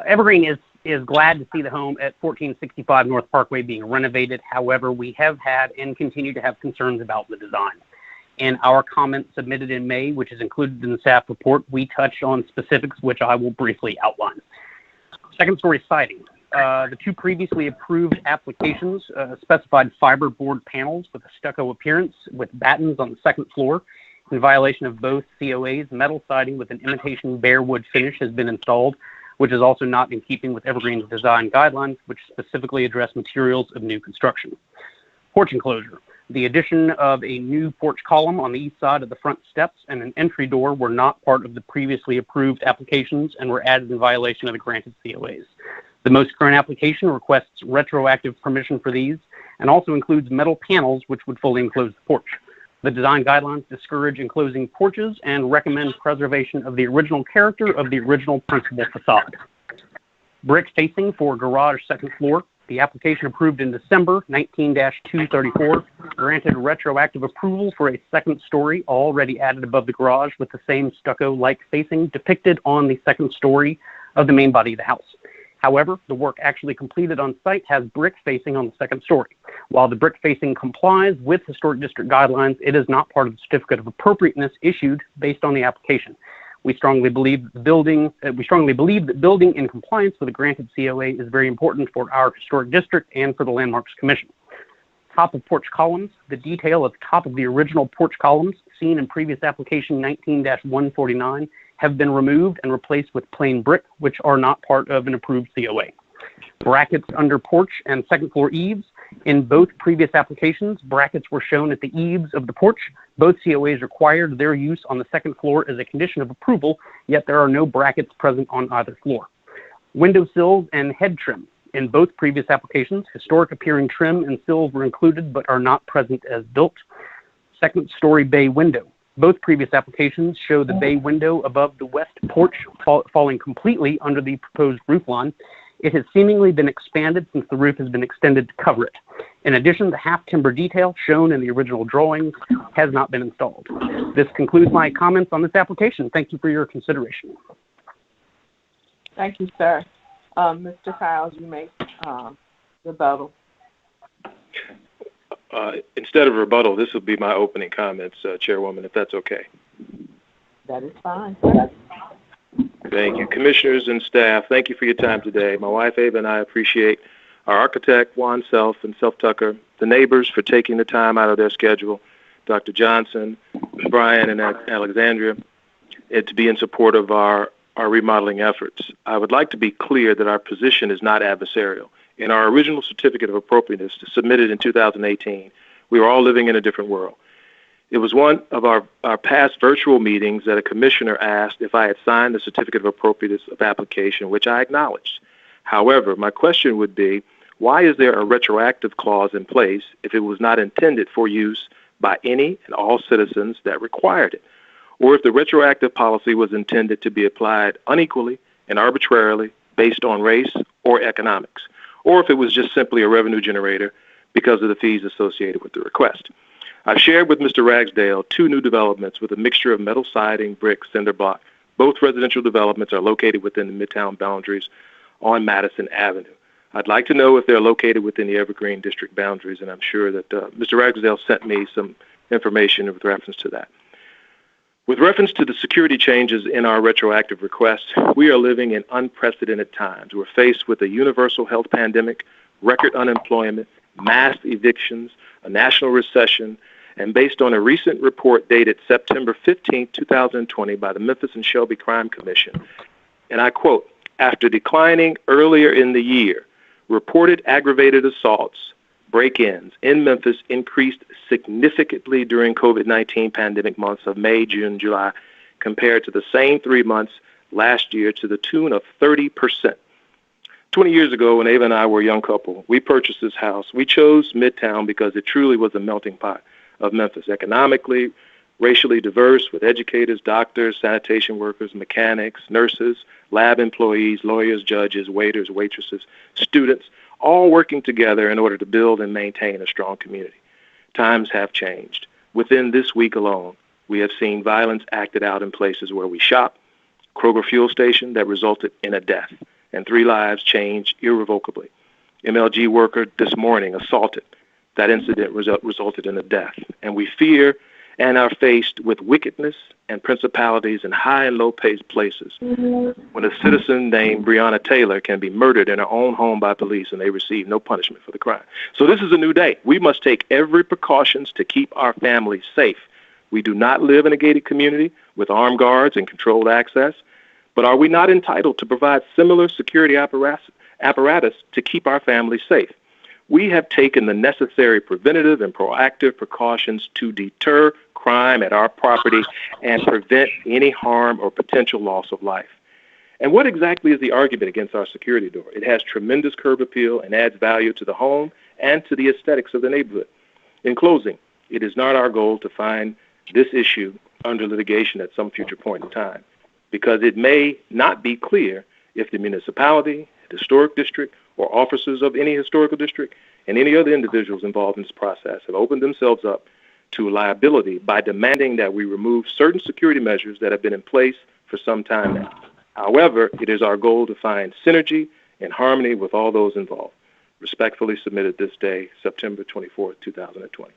Evergreen is glad to see the home at 1465 North Parkway being renovated. However, we have had and continue to have concerns about the design. In our comments submitted in May, which is included in the staff report, we touched on specifics, which I will briefly outline. Second story siding. The two previously approved applications specified fiberboard panels with a stucco appearance with battens on the second floor. In violation of both COAs, metal siding with an imitation bare wood finish has been installed, which is also not in keeping with Evergreen's design guidelines, which specifically address materials of new construction. Porch enclosure. The addition of a new porch column on the east side of the front steps and an entry door were not part of the previously approved applications and were added in violation of the granted COAs. The most current application requests retroactive permission for these and also includes metal panels which would fully enclose the porch. The design guidelines discourage enclosing porches and recommend preservation of the original character of the original principal facade. Brick facing for garage second floor. The application approved in December 19-234 granted retroactive approval for a second story already added above the garage with the same stucco-like facing depicted on the second story of the main body of the house. However, the work actually completed on site has brick facing on the second story. While the brick facing complies with Historic District guidelines, it is not part of the Certificate of Appropriateness issued based on the application. We strongly believe that building in compliance with a granted COA is very important for our historic district and for the Landmarks Commission. Top of porch columns. The detail at the top of the original porch columns seen in previous application 19-149 have been removed and replaced with plain brick, which are not part of an approved COA. Brackets under porch and second floor eaves. In both previous applications, brackets were shown at the eaves of the porch. Both COAs required their use on the second floor as a condition of approval, yet there are no brackets present on either floor. Window sills and head trim. In both previous applications, historic appearing trim and sills were included but are not present as built. Second story bay window. Both previous applications show the bay window above the west porch falling completely under the proposed roof line. It has seemingly been expanded since the roof has been extended to cover it. In addition, the half timber detail shown in the original drawings has not been installed. This concludes my comments on this application. Thank you for your consideration. Thank you, sir. Mr. Kyles, you may rebuttal. Instead of rebuttal, this will be my opening comments, Chairwoman, if that's okay. That is fine. Thank you. Commissioners and staff, thank you for your time today. My wife, Ava, and I appreciate our architect, Juan Self and Self Tucker, the neighbors for taking the time out of their schedule, Dr. Johnson, Brian, and Alexandria, to be in support of our remodeling efforts. I would like to be clear that our position is not adversarial. In our original certificate of appropriateness submitted in 2018, we were all living in a different world. It was one of our past virtual meetings that a commissioner asked if I had signed the certificate of appropriateness of application, which I acknowledged. However, my question would be, why is there a retroactive clause in place if it was not intended for use by any and all citizens that required it? Or if the retroactive policy was intended to be applied unequally and arbitrarily based on race or economics? Or if it was just simply a revenue generator because of the fees associated with the request? I've shared with Mr. Ragsdale 2 new developments with a mixture of metal siding, brick, cinder block. Both residential developments are located within the Midtown boundaries on Madison Avenue. I'd like to know if they're located within the Evergreen District boundaries, and I'm sure that Mr. Ragsdale sent me some information with reference to that. With reference to the security changes in our retroactive request, we are living in unprecedented times. We're faced with a universal health pandemic, record unemployment, mass evictions, a national recession, and based on a recent report dated September 15, 2020 by the Memphis and Shelby Crime Commission, and I quote, after declining earlier in the year, reported aggravated assaults, break-ins in Memphis increased significantly during COVID-19 pandemic months of May, June, July, compared to the same 3 months last year to the tune of 30%. 20 years ago, when Ava and I were a young couple, we purchased this house. We chose Midtown because it truly was a melting pot of Memphis, economically, racially diverse, with educators, doctors, sanitation workers, mechanics, nurses, lab employees, lawyers, judges, waiters, waitresses, students, all working together in order to build and maintain a strong community. Times have changed. Within this week alone, we have seen violence acted out in places where we shop, Kroger fuel station that resulted in a death, and 3 lives changed irrevocably. MLG worker this morning assaulted. That incident resulted in a death. And we fear and are faced with wickedness and principalities in high and low paid places when a citizen named Breonna Taylor can be murdered in her own home by police and they receive no punishment for the crime. So this is a new day. We must take every precautions to keep our families safe. We do not live in a gated community with armed guards and controlled access, but are we not entitled to provide similar security apparatus to keep our families safe? We have taken the necessary preventative and proactive precautions to deter crime at our property and prevent any harm or potential loss of life. And what exactly is the argument against our security door? It has tremendous curb appeal and adds value to the home and to the aesthetics of the neighborhood. In closing, it is not our goal to find this issue under litigation at some future point in time, because it may not be clear if the municipality, the historic district, or officers of any historical district and any other individuals involved in this process have opened themselves up to liability by demanding that we remove certain security measures that have been in place for some time now. However, it is our goal to find synergy and harmony with all those involved. Respectfully submitted this day, September 24, 2020.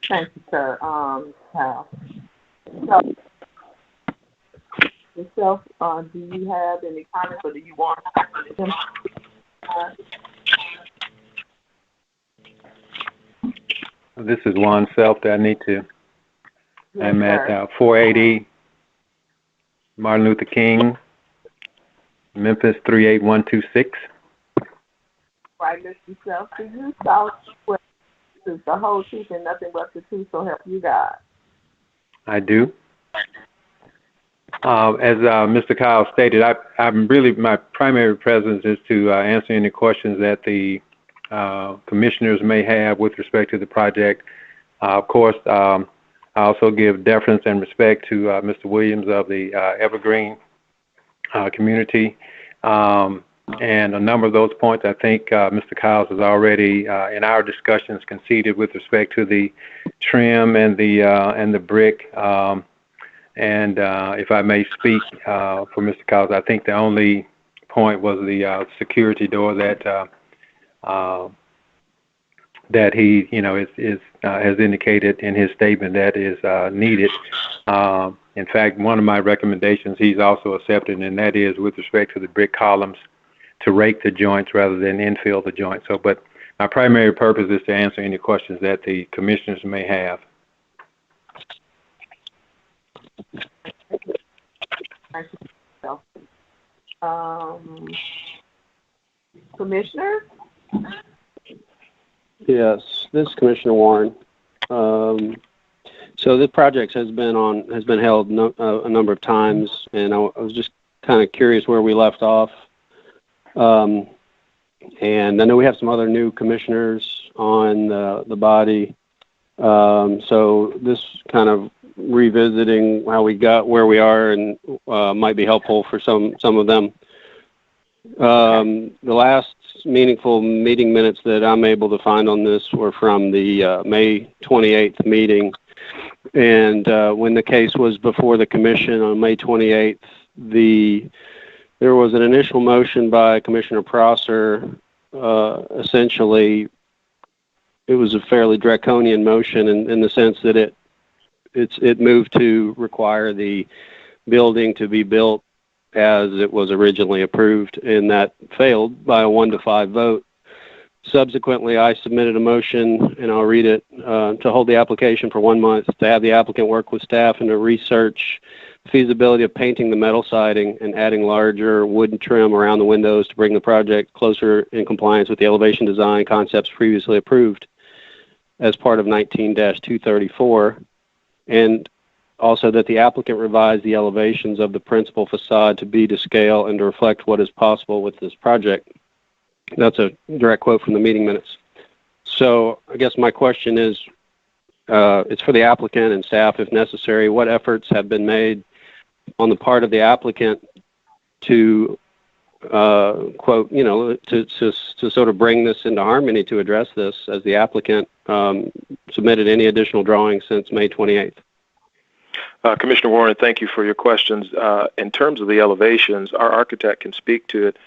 Thank you, sir. Yourself, do you have any comments, or do you want them? This is Juan Self that I need to. Yes, I'm sir. at 480 Martin Luther King, Memphis 38126. Right, Mr. Self, do you solemnly swear this is the whole truth and nothing but the truth, so help you God? I do. As Mr. Kyle stated, I'm really, my primary presence is to answer any questions that the commissioners may have with respect to the project. Of course, I also give deference and respect to Mr. Williams of the Evergreen community. And a number of those points, I think Mr. Kyles has already, in our discussions, conceded with respect to the trim and the brick. And if I may speak for Mr. Kyles, I think the only point was the security door that he, has indicated in his statement that is needed. In fact, one of my recommendations he's also accepted, and that is with respect to the brick columns, to rake the joints rather than infill the joints. So, but my primary purpose is to answer any questions that the commissioners may have. Commissioner? Yes, this is Commissioner Warren. So this project has been held a number of times, and I was just kind of curious where we left off. And I know we have some other new commissioners on the body. So this kind of revisiting how we got where we are and might be helpful for some of them. The last meaningful meeting minutes that I'm able to find on this were from the May 28th meeting. And when the case was before the commission on May 28th, there was an initial motion by Commissioner Prosser. Essentially, it was a fairly draconian motion in the sense that it moved to require the building to be built as it was originally approved, and that failed by a 1-5 vote. Subsequently, I submitted a motion, and I'll read it, to hold the application for 1 month, to have the applicant work with staff and to research the feasibility of painting the metal siding and adding larger wood trim around the windows to bring the project closer in compliance with the elevation design concepts previously approved as part of 19-234, and also that the applicant revise the elevations of the principal facade to be to scale and to reflect what is possible with this project. That's a direct quote from the meeting minutes. So I guess my question is, it's for the applicant and staff if necessary, what efforts have been made on the part of the applicant to, quote, to sort of bring this into harmony to address this, as the applicant submitted any additional drawings since May 28th? Commissioner Warren, thank you for your questions. In terms of the elevations, our architect can speak to it.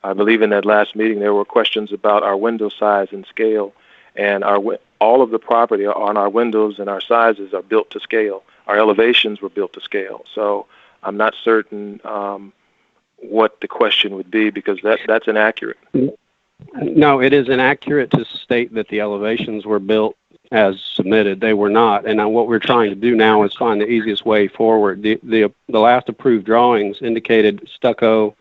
I believe in that last meeting there were questions about our window size and scale, and all of the property on our windows and our sizes are built to scale. Our elevations were built to scale. So I'm not certain what the question would be, because that's inaccurate. No, it is inaccurate to state that the elevations were built as submitted. They were not, and what we're trying to do now is find the easiest way forward. The last approved drawings indicated stucco,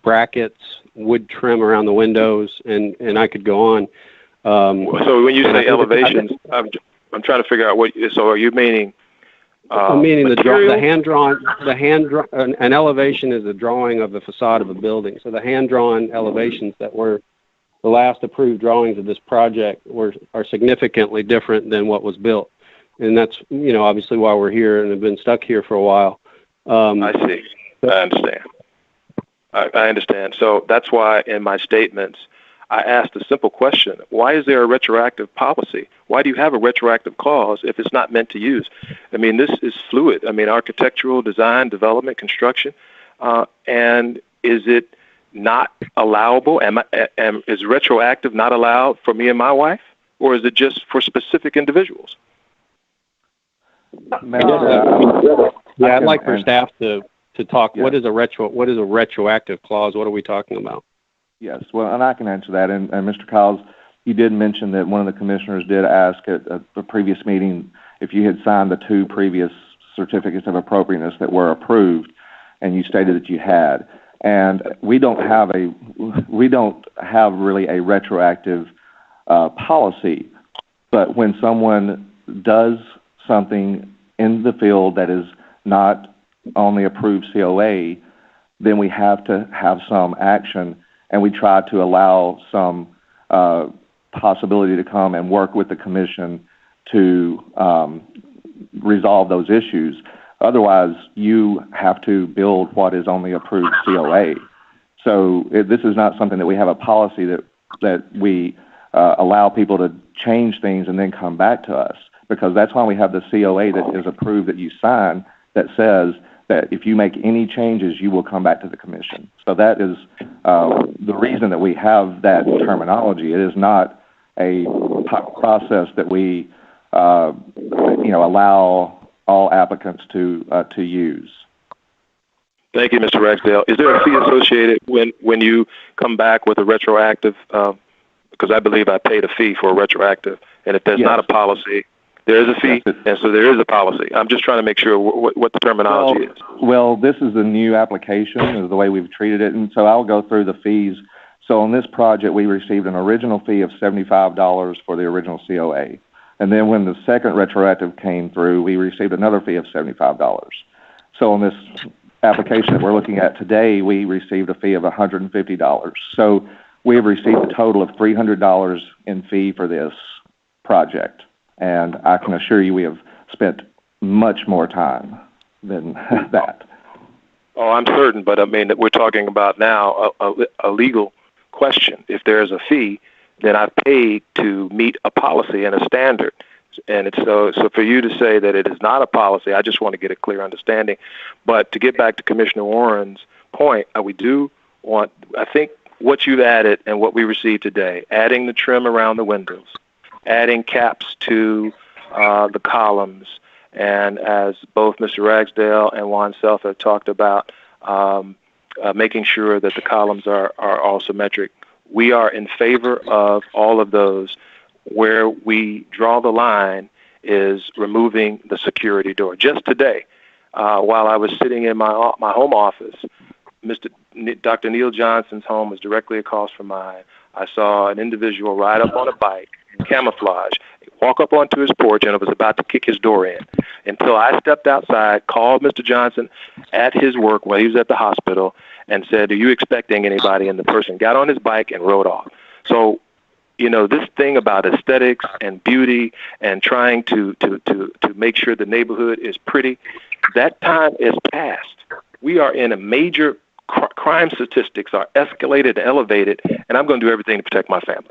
brackets, wood trim around the windows, and I could go on. So when you say elevations, I'm trying to figure out so are you meaning? I'm meaning the hand-drawn. An elevation is a drawing of the facade of a building. So the hand-drawn elevations that were the last approved drawings of this project are significantly different than what was built, and that's obviously why we're here and have been stuck here for a while. I see. I understand. I understand. So that's why in my statements I asked a simple question: why is there a retroactive policy? Why do you have a retroactive clause if it's not meant to use? I mean, this is fluid. I mean, architectural design, development, construction, and is it not allowable? Is retroactive not allowed for me and my wife, or is it just for specific individuals? I'd like for staff to talk. Yes. What is a retroactive clause? What are we talking about? Yes, well, and I can answer that. And Mr. Kyles, you did mention that one of the commissioners did ask at a previous meeting if you had signed the 2 previous certificates of appropriateness that were approved, and you stated that you had. And we don't have really a retroactive policy, but when someone does something in the field that is not on the approved COA, then we have to have some action, and we try to allow some possibility to come and work with the commission to resolve those issues. Otherwise, you have to build what is on the approved COA. So this is not something that we have a policy that we allow people to change things and then come back to us, because that's why we have the COA that is approved that you sign that says that if you make any changes, you will come back to the commission. So that is the reason that we have that terminology. It is not a process that we allow all applicants to use. Thank you, Mr. Ragsdale. Is there a fee associated when you come back with a retroactive? Because I believe I paid a fee for a retroactive, and if there's not a policy, there is a fee, and so there is a policy. I'm just trying to make sure what the terminology is. Well, this is a new application, is the way we've treated it, and so I'll go through the fees. So on this project, we received an original fee of $75 for the original COA. And then when the second retroactive came through, we received another fee of $75. So on this application that we're looking at today, we received a fee of $150. So we have received a total of $300 in fee for this project. And I can assure you we have spent much more time than that. Oh, I'm certain, but I mean, we're talking about now a legal question. If there's a fee, then I've paid to meet a policy and a standard. And it's so for you to say that it is not a policy, I just want to get a clear understanding. But to get back to Commissioner Warren's point, we do want, I think what you've added and what we received today, adding the trim around the windows, adding caps to the columns, and as both Mr. Ragsdale and Juan Self have talked about, making sure that the columns are all symmetric. We are in favor of all of those. Where we draw the line is removing the security door. Just today, while I was sitting in my home office, Dr. Neil Johnson's home was directly across from mine. I saw an individual ride up on a bike in camouflage, walk up onto his porch, and was about to kick his door in. Until I stepped outside, called Mr. Johnson at his work while he was at the hospital, and said, "Are you expecting anybody?" And the person got on his bike and rode off. So, this thing about aesthetics and beauty and trying to make sure the neighborhood is pretty, that time is past. We are in a major crime statistics are escalated and elevated, and I'm going to do everything to protect my family.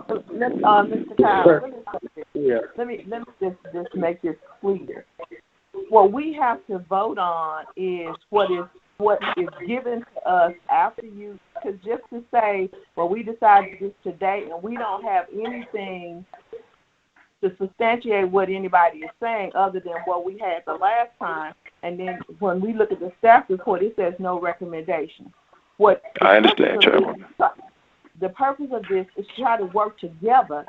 Mr. Kyle, let me just make this clear. What we have to vote on is what is given to us after you, because just to say, well, we decided this today and we don't have anything to substantiate what anybody is saying other than what we had the last time, and then when we look at the staff report, it says no recommendation. I understand, Chairman. The purpose of this is to try to work together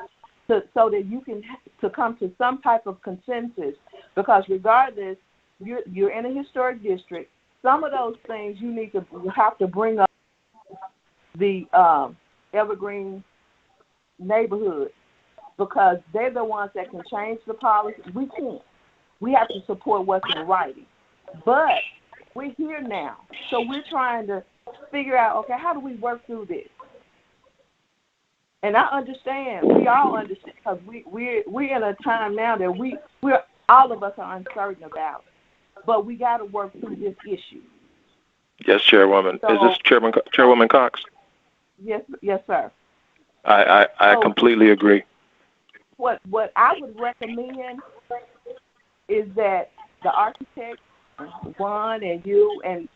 so that you can to come to some type of consensus, because regardless, you're in a historic district. Some of those things you have to bring up the Evergreen neighborhood, because they're the ones that can change the policy. We can't. We have to support what's in writing. But we're here now, so we're trying to figure out, okay, how do we work through this? And I understand. We all understand, because we're in a time now that we're all of us are uncertain about. But we got to work through this issue. Yes, Chairwoman. So, is this Chairwoman Cox? Yes, sir. I completely agree. What I would recommend is that the architect, Juan, and you, and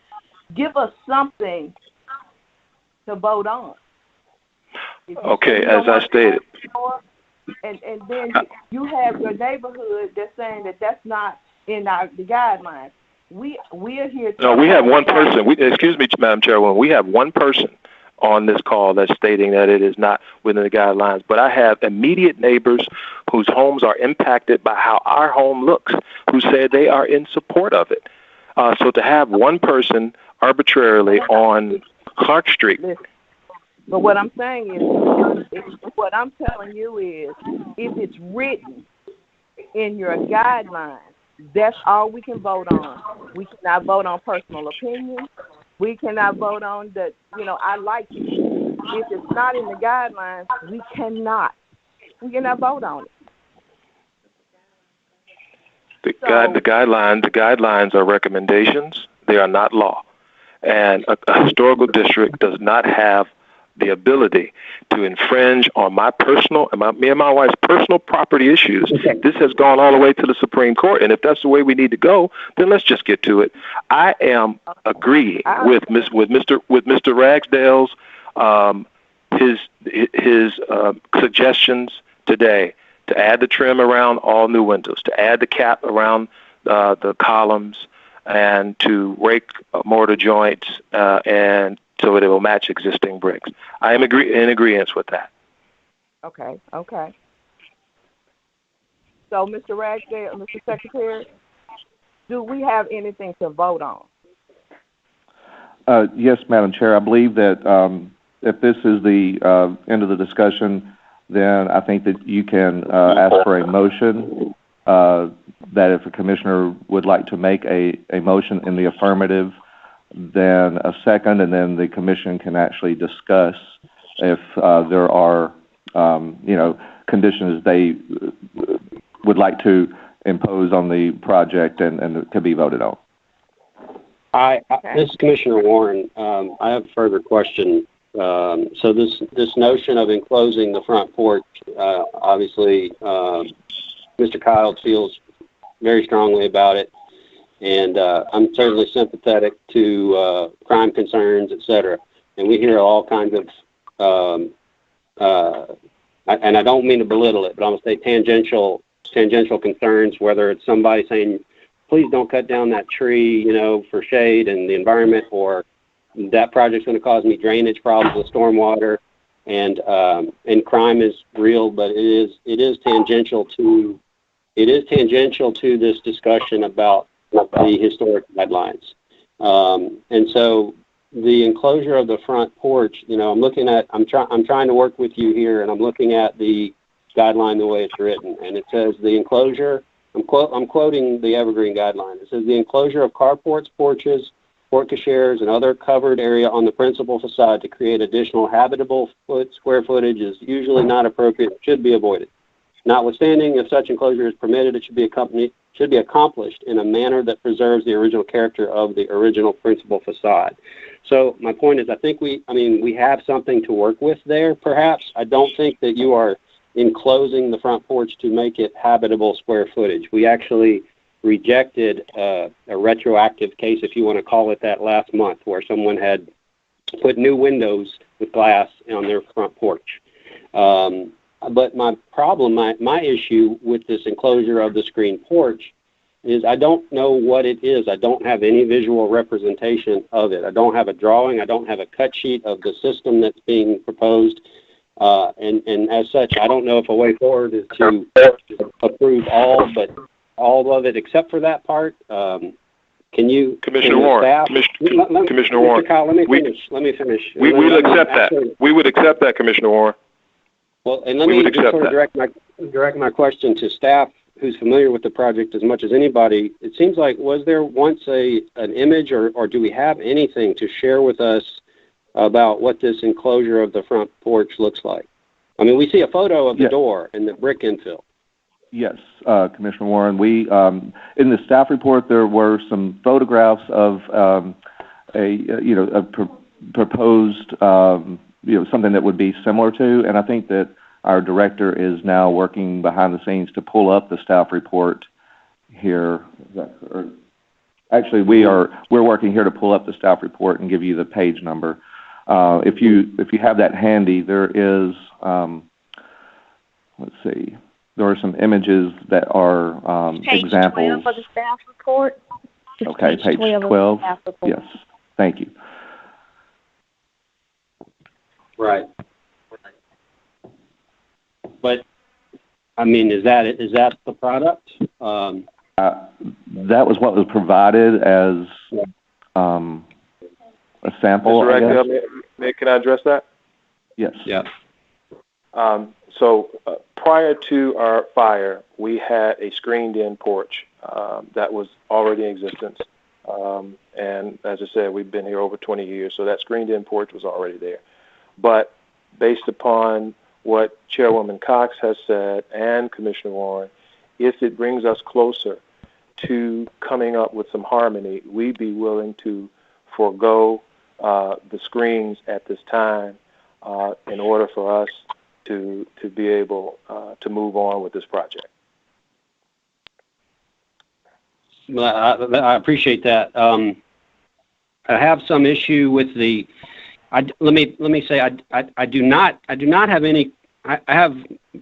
give us something to vote on. Okay, as I stated. and then you have your neighborhood that's saying that that's not in the guidelines. We are here. No, we have one person. Excuse me, Madam Chairwoman. We have one person on this call that's stating that it is not within the guidelines. But I have immediate neighbors whose homes are impacted by how our home looks, who said they are in support of it. So to have one person arbitrarily on Clark Street. But what I'm saying is, what I'm telling you is, if it's written in your guidelines, that's all we can vote on. We cannot vote on personal opinion. We cannot vote on the, I like it. If it's not in the guidelines, we cannot vote on it. The guidelines are recommendations. They are not law. And a historical district does not have the ability to infringe on my personal, me and my wife's personal property issues. Okay. This has gone all the way to the Supreme Court, and if that's the way we need to go, then let's just get to it. I am agreeing with Mr. Ragsdale's his suggestions today to add the trim around all new windows, to add the cap around the columns, and to rake mortar joints and so it will match existing bricks. I am in agreement with that. Okay. So, Mr. Ragsdale, Mr. Secretary, do we have anything to vote on? Yes, Madam Chair. I believe that if this is the end of the discussion, then I think that you can ask for a motion that if a commissioner would like to make a motion in the affirmative, then a second, and then the commission can actually discuss if there are, conditions they would like to impose on the project and to be voted on. This is Commissioner Warren. I have a further question. So this notion of enclosing the front porch, obviously, Mr. Kyle feels very strongly about it. And I'm certainly sympathetic to crime concerns, et cetera. And we hear all kinds of, and I don't mean to belittle it, but I'm going to say tangential concerns, whether it's somebody saying, please don't cut down that tree, for shade and the environment, or that project's going to cause me drainage problems with stormwater. And crime is real, but it is tangential to this discussion about the historic guidelines. And so the enclosure of the front porch, I'm trying to work with you here, and I'm looking at the guideline the way it's written, and it says the enclosure, I'm quoting the Evergreen guideline. It says the enclosure of carports, porches, porte-cocheres, and other covered area on the principal facade to create additional habitable square footage is usually not appropriate, should be avoided. Notwithstanding, if such enclosure is permitted, it should be accomplished in a manner that preserves the original character of the original principal facade. So my point is, I think we have something to work with there, perhaps. I don't think that you are enclosing the front porch to make it habitable square footage. We actually rejected a retroactive case, if you want to call it that, last month, where someone had put new windows with glass on their front porch. But my problem, my issue with this enclosure of the screen porch is I don't know what it is. I don't have any visual representation of it. I don't have a drawing. I don't have a cut sheet of the system that's being proposed. And as such, I don't know if a way forward is to approve all of it except for that part. Can you, Commissioner Warren? Commissioner Warren, Kyle, let me finish. We will accept that. We would accept that, Commissioner Warren. Well, and let me just sort of direct my question to staff who's familiar with the project as much as anybody. It seems like, was there once an image, or do we have anything to share with us about what this enclosure of the front porch looks like? I mean, we see a photo of the door and the brick infill. Yes, Commissioner Warren. We in the staff report there were some photographs of a proposed something that would be similar to, and I think that our director is now working behind the scenes to pull up the staff report here. Actually, we're working here to pull up the staff report and give you the page number. If you have that handy, there is. let's see. There are some images that are Page examples. 12 of the staff report. It's Okay, page 12. of the staff report. Yes, thank you. Right. But I mean, is that the product? That was what was provided as a sample. Mr. Rackell, can I address that? Yes. Yeah. So prior to our fire, we had a screened-in porch that was already in existence. And as I said, we've been here over 20 years, so that screened-in porch was already there. But based upon what Chairwoman Cox has said and Commissioner Warren, if it brings us closer to coming up with some harmony, we'd be willing to forego the screens at this time in order for us to be able to move on with this project. Well, I appreciate that. I have some issue with the. Let me say I do not have any. I have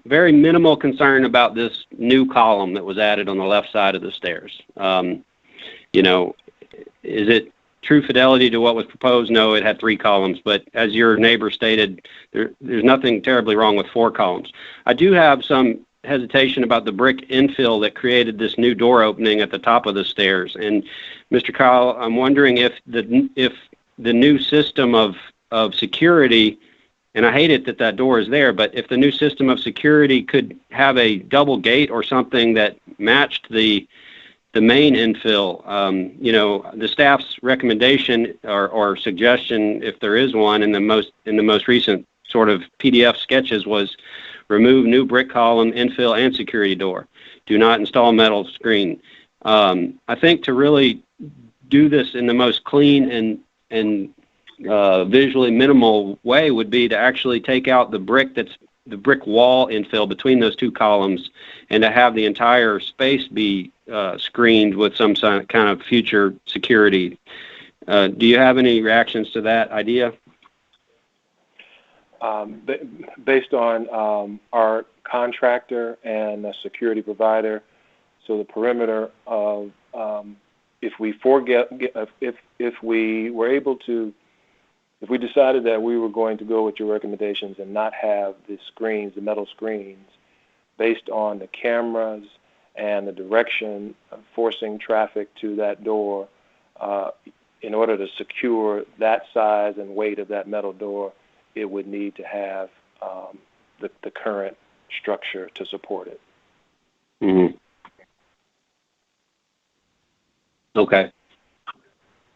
very minimal concern about this new column that was added on the left side of the stairs. You know, is it true fidelity to what was proposed? No, it had 3 columns, but as your neighbor stated, there's nothing terribly wrong with 4 columns. I do have some hesitation about the brick infill that created this new door opening at the top of the stairs. And Mr. Kyle, I'm wondering if the new system of security, and I hate it that door is there, but if the new system of security could have a double gate or something that matched the main infill, you know, the staff's recommendation or suggestion, if there is one, in the most recent sort of PDF sketches was remove new brick column, infill, and security door. Do not install metal screen. I think to really do this in the most clean and visually minimal way would be to actually take out the brick wall infill between those 2 columns and to have the entire space be screened with some kind of future security. Do you have any reactions to that idea? Based on our contractor and a security provider, so the perimeter of if we decided that we were going to go with your recommendations and not have the metal screens, based on the cameras and the direction of forcing traffic to that door, in order to secure that size and weight of that metal door, it would need to have the current structure to support it. Mm-hmm. Okay.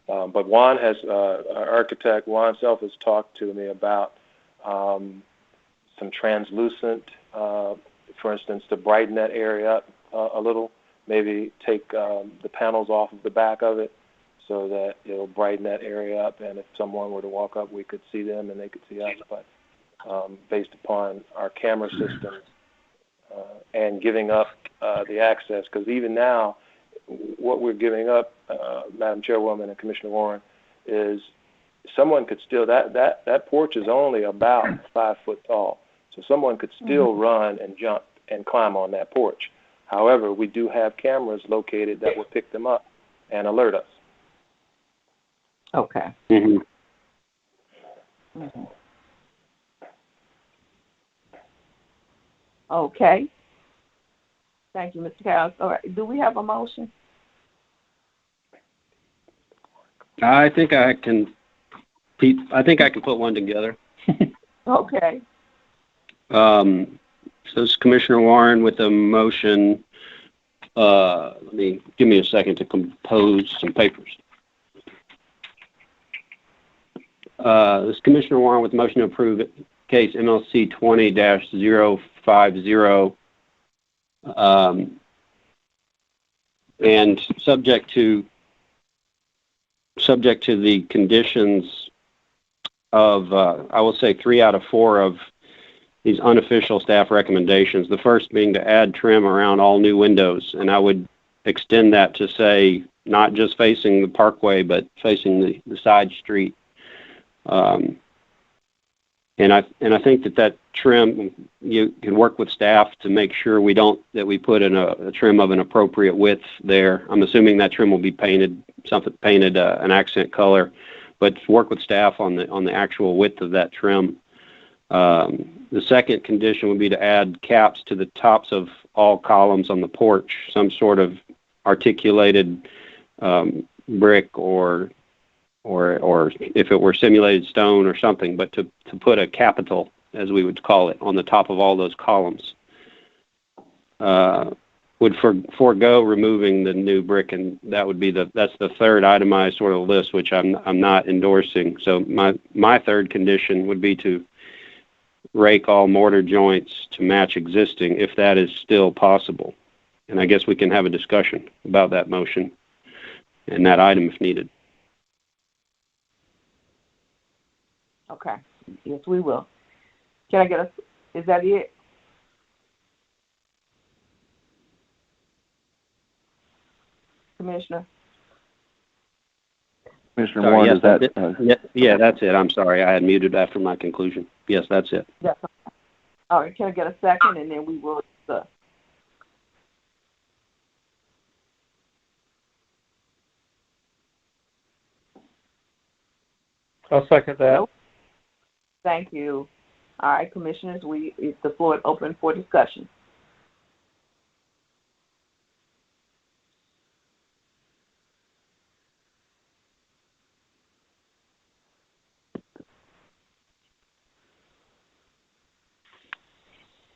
But Juan our architect, Juan Self, has talked to me about some translucent, for instance, to brighten that area up a little, maybe take the panels off of the back of it so that it'll brighten that area up, and if someone were to walk up, we could see them and they could see us. But based upon our camera system and giving up the access, because even now, what we're giving up, Madam Chairwoman and Commissioner Warren, is someone could still, that porch is only about 5 foot tall, so someone could still run and jump and climb on that porch. However, we do have cameras located that will pick them up and alert us. Okay. Mm-hmm. Mm-hmm. Okay. Thank you, Mr. Cowles. All right. Do we have a motion? I think I can put one together. Okay. So this is Commissioner Warren with a motion. Give me a second to compose some papers. This is Commissioner Warren with a motion to approve case MLC 20-050. And subject to the conditions of, I will say 3 out of 4 of these unofficial staff recommendations. The first being to add trim around all new windows, and I would extend that to say not just facing the parkway, but facing the side street. And I think that trim, you can work with staff to make sure that we put in a trim of an appropriate width there. I'm assuming that trim will be painted an accent color, but work with staff on the actual width of that trim. The second condition would be to add caps to the tops of all columns on the porch, some sort of articulated brick or if it were simulated stone or something, but to put a capital, as we would call it, on the top of all those columns. Would forego removing the new brick, and that would be that's the third itemized sort of list, which I'm not endorsing. So my third condition would be to rake all mortar joints to match existing, if that is still possible. And I guess we can have a discussion about that motion and that item if needed. Okay. Yes, we will. Can I get is that it? Commissioner? Commissioner Warren, yes, is that... Yeah, that's it. I'm sorry. I had muted after my conclusion. Yes, that's it. Yes. All right. Can I get a second, and then we will discuss? I'll second that. Nope. Thank you. All right, commissioners, the floor is open for discussion.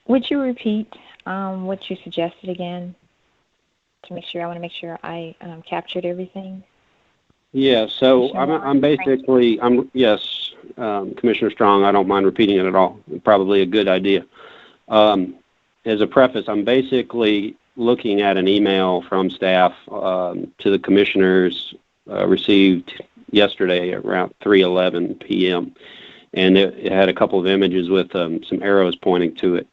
Would you repeat what you suggested again to make sure? I want to make sure I captured everything. Yeah, so yes, Commissioner Strong, I don't mind repeating it at all. Probably a good idea. As a preface, I'm basically looking at an email from staff to the commissioners received yesterday around 3:11 p.m. And it had a couple of images with some arrows pointing to it.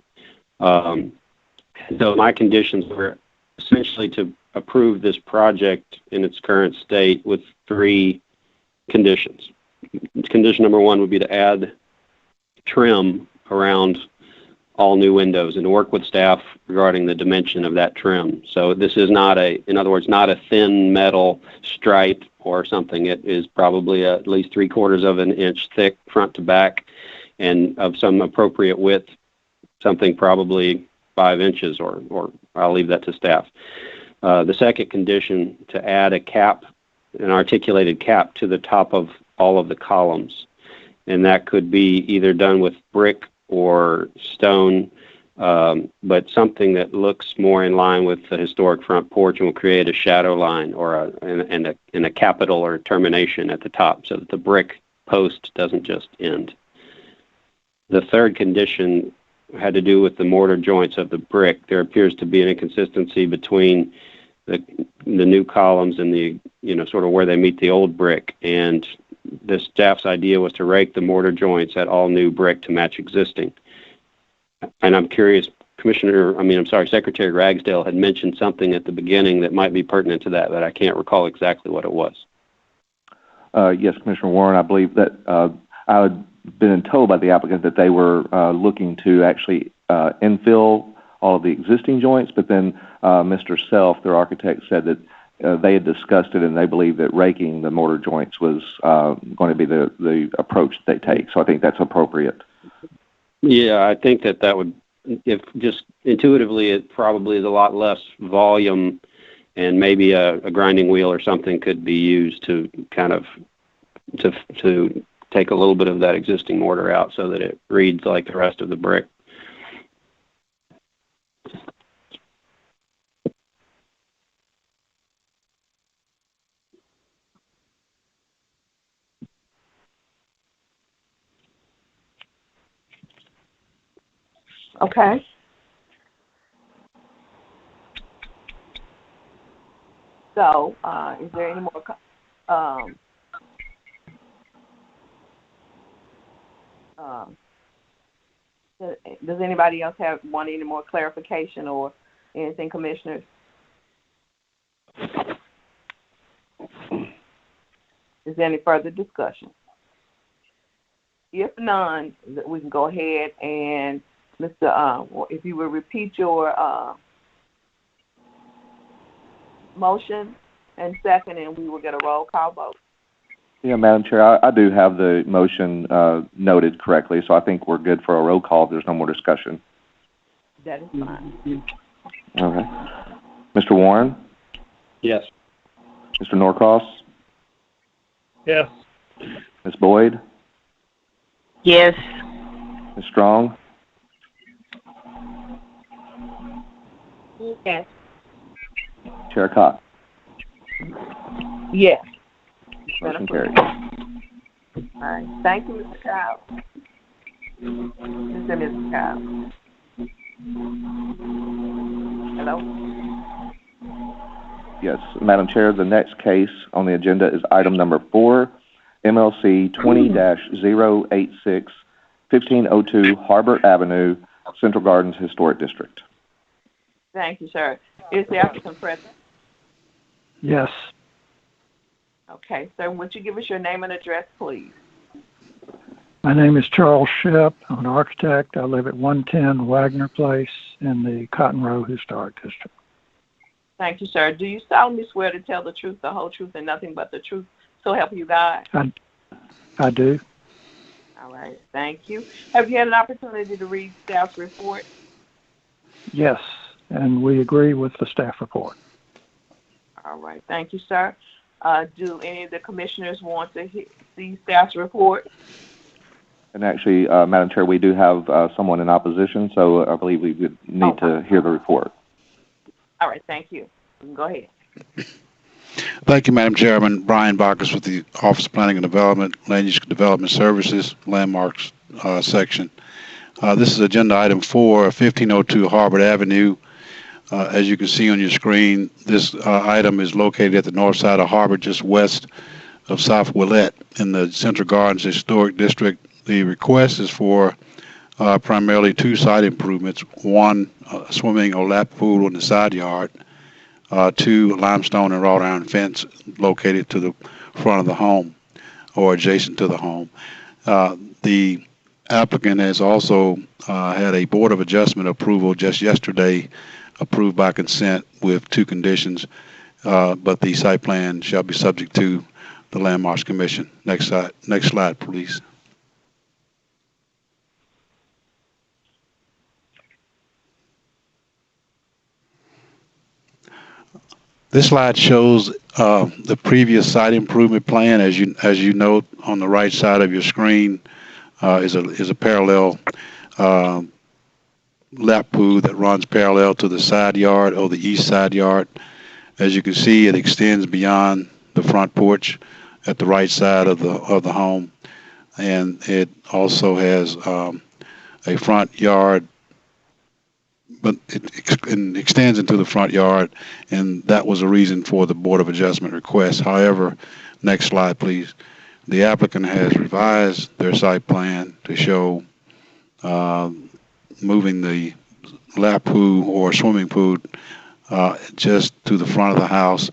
So my conditions were essentially to approve this project in its current state with 3 conditions. Condition number 1 would be to add trim around all new windows and to work with staff regarding the dimension of that trim. So this is not in other words, not a thin metal stripe or something. It is probably at least 3/4 of an inch thick front to back and of some appropriate width, something probably 5 inches or I'll leave that to staff. The second condition, to add an articulated cap to the top of all of the columns. And that could be either done with brick or stone, but something that looks more in line with the historic front porch and will create a shadow line or a capital or termination at the top so that the brick post doesn't just end. The third condition had to do with the mortar joints of the brick. There appears to be an inconsistency between the new columns and the sort of where they meet the old brick, and the staff's idea was to rake the mortar joints at all new brick to match existing. And I'm curious, Secretary Ragsdale had mentioned something at the beginning that might be pertinent to that, but I can't recall exactly what it was. Yes, Commissioner Warren, I believe that I had been told by the applicant that they were looking to actually infill all of the existing joints, but then Mr. Self, their architect, said that they had discussed it and they believe that raking the mortar joints was going to be the approach that they take. So I think that's appropriate. Yeah, I think that would, if just intuitively, it probably is a lot less volume, and maybe a grinding wheel or something could be used to kind of to take a little bit of that existing mortar out so that it reads like the rest of the brick. Okay. So, is there any more? Does anybody else want any more clarification or anything, commissioners? Is there any further discussion? If none, we can go ahead and Mr. If you would repeat your motion and second, and we will get a roll call vote. Yeah, Madam Chair, I do have the motion noted correctly, so I think we're good for a roll call if there's no more discussion. That is fine. Okay. Mr. Warren? Yes. Mr. Norcross? Yes. Ms. Boyd? Yes. Ms. Strong? Yes. Chair Cox? Yes. Motion carries. All right. Thank you, Mr. Kyle. Mr. Kyle. Hello? Yes, Madam Chair, the next case on the agenda is item number 4, MLC 20-086, 1502 Harbor Avenue, Central Gardens Historic District. Thank you, sir. Is the applicant present? Yes. Okay, sir, would you give us your name and address, please? My name is Charles Shep. I'm an architect. I live at 110 Wagner Place in the Cotton Row Historic District. Thank you, sir. Do you solemnly swear to tell the truth, the whole truth, and nothing but the truth, so help you God? I do. All right, thank you. Have you had an opportunity to read staff's report? Yes, and we agree with the staff report. All right, thank you, sir. Do any of the commissioners want to see staff's report? And actually, Madam Chair, we do have someone in opposition, so I believe we would need to hear the report. All right, thank you. You can go ahead. Thank you, Madam Chairman. Brian Bacchus with the Office of Planning and Development, Land Use Development Services, Landmarks section. This is agenda item 4, 1502 Harbor Avenue. As you can see on your screen, this item is located at the north side of Harbor, just west of South Willette in the Central Gardens Historic District. The request is for primarily 2 site improvements, 1 swimming or lap pool in the side yard, 2 limestone and wrought iron fence located to the front of the home or adjacent to the home. The applicant has also had a Board of Adjustment approval just yesterday, approved by consent with 2 conditions, but the site plan shall be subject to the Landmarks Commission. Next slide, please. This slide shows the previous site improvement plan. As you note on the right side of your screen is a parallel lap pool that runs parallel to the side yard or the east side yard. As you can see, it extends beyond the front porch at the right side of the home, and it also has a front yard, but it extends into the front yard, and that was a reason for the Board of Adjustment request. However, next slide, please. The applicant has revised their site plan to show moving the lap pool or swimming pool just to the front of the house,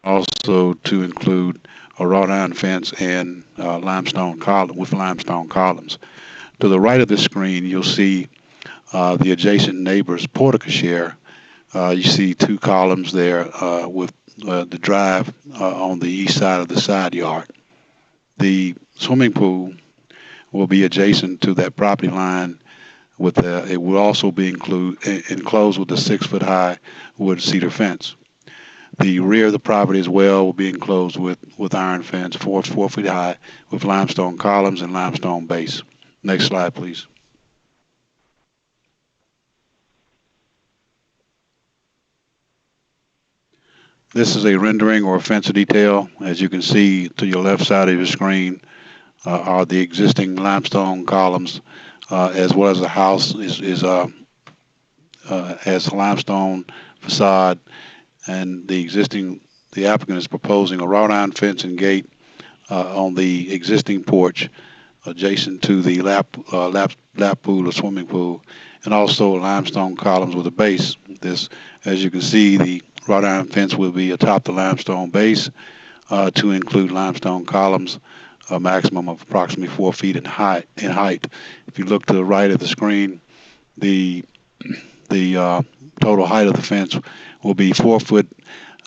also to include a wrought iron fence and limestone columns. To the right of the screen, you'll see the adjacent neighbor's portico share. You see 2 columns there with the drive on the east side of the side yard. The swimming pool will be adjacent to that property line. It will also be enclosed with a 6-foot high wood cedar fence. The rear of the property as well will be enclosed with iron fence, 4 feet high, with limestone columns and limestone base. Next slide, please. This is a rendering or a fence detail. As you can see to your left side of your screen are the existing limestone columns, as well as the house has a limestone facade, and the applicant is proposing a wrought iron fence and gate on the existing porch adjacent to the lap pool or swimming pool, and also limestone columns with a base. This, as you can see, the wrought iron fence will be atop the limestone base to include limestone columns a maximum of approximately 4 feet in height. If you look to the right of the screen, the total height of the fence will be 4 foot,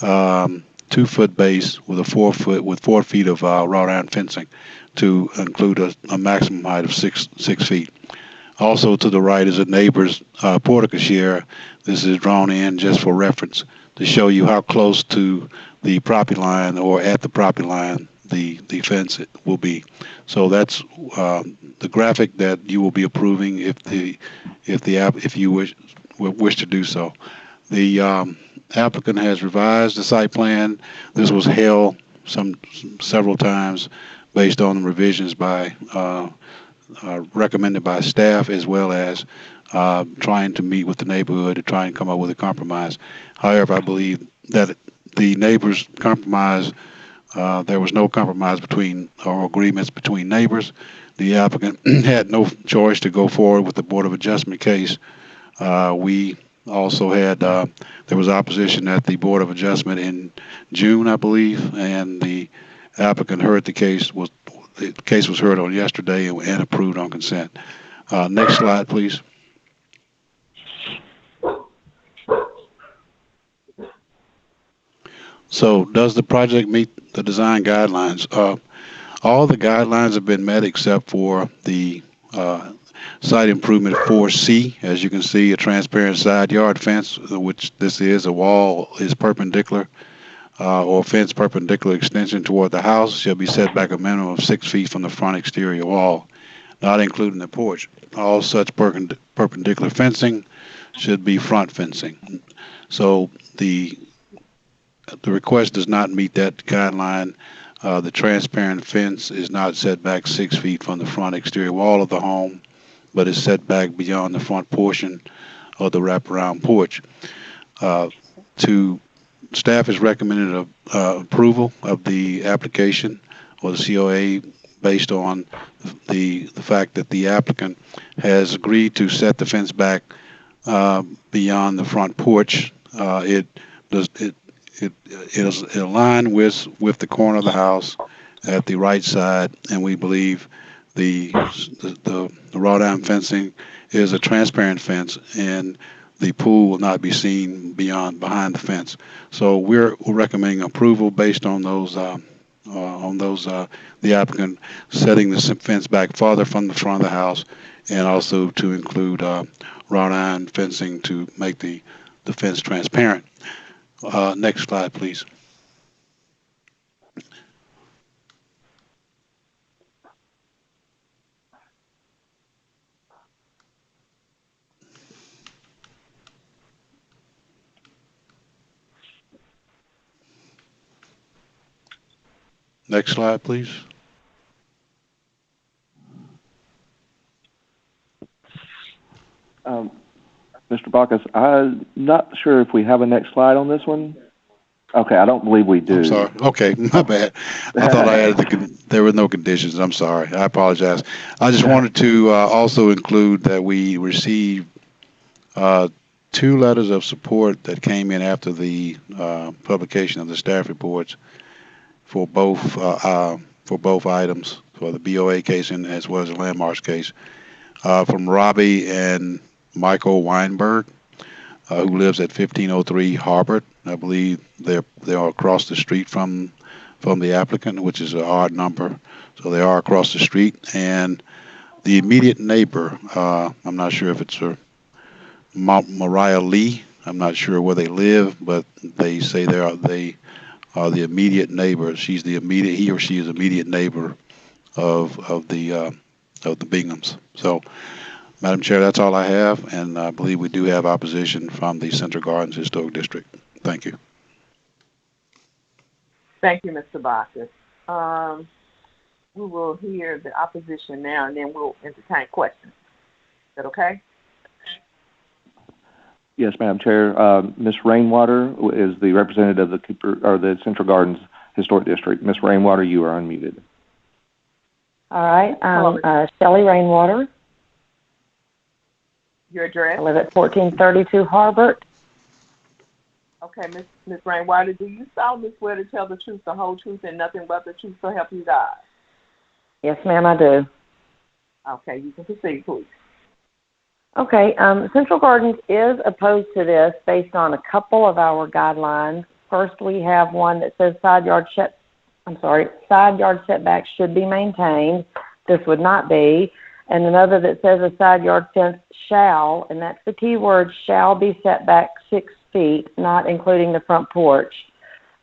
2 foot base with 4 feet of wrought iron fencing to include a maximum height of 6 feet. Also to the right is a neighbor's portico share. This is drawn in just for reference to show you how close to the property line or at the property line the fence will be. So that's the graphic that you will be approving if you wish to do so. The applicant has revised the site plan. This was held several times based on revisions by recommended by staff, as well as trying to meet with the neighborhood to try and come up with a compromise. However, I believe that the neighbors' compromise, there was no compromise or agreements between neighbors. The applicant had no choice to go forward with the Board of Adjustment case. We also had, there was opposition at the Board of Adjustment in June, I believe, and the applicant heard the case was heard on yesterday and approved on consent. Next slide, please. So does the project meet the design guidelines? All the guidelines have been met except for the site improvement 4C. As you can see, a transparent side yard fence, which this is, a wall is perpendicular or fence perpendicular extension toward the house, shall be set back a minimum of 6 feet from the front exterior wall, not including the porch. All such perpendicular fencing should be front fencing. So the request does not meet that guideline. The transparent fence is not set back 6 feet from the front exterior wall of the home, but is set back beyond the front portion of the wraparound porch. Staff has recommended approval of the application or the COA based on the fact that the applicant has agreed to set the fence back beyond the front porch. It is aligned with the corner of the house at the right side, and we believe the wrought iron fencing is a transparent fence, and the pool will not be seen behind the fence. So we're recommending approval based on those the applicant setting the fence back farther from the front of the house, and also to include wrought iron fencing to make the fence transparent. Next slide, please. Next slide, please. Mr. Bacchus, I'm not sure if we have a next slide on this one. Okay, I don't believe we do. I'm sorry. Okay, my bad. I thought I added there were no conditions. I'm sorry. I apologize. I just wanted to also include that we received 2 letters of support that came in after the publication of the staff reports for both items, for the BOA case and as well as the landmarks case, from Robbie and Michael Weinberg, who lives at 1503 Harbert. I believe they are across the street from the applicant, which is an odd number, so they are across the street. And the immediate neighbor, I'm not sure if it's Mariah Lee. I'm not sure where they live, but they say they are the immediate neighbor. He or she is immediate neighbor of the Binghams. So, Madam Chair, that's all I have, and I believe we do have opposition from the Central Gardens Historic District. Thank you. Thank you, Mr. Bacchus. We will hear the opposition now, and then we'll entertain questions. Is that okay? Yes, Madam Chair. Ms. Rainwater is the representative of the Central Gardens Historic District. Ms. Rainwater, you are unmuted. All right. I'm Shelley Rainwater. Your address? I live at 1432 Harbert. Okay, Ms. Rainwater, do you solemnly swear to tell the truth, the whole truth, and nothing but the truth, so help you God? Yes, ma'am, I do. Okay, you can proceed, please. Okay, Central Gardens is opposed to this based on a couple of our guidelines. First, we have one that says side yard setbacks should be maintained. This would not be. And another that says a side yard fence shall, and that's the key word, shall be set back 6 feet, not including the front porch.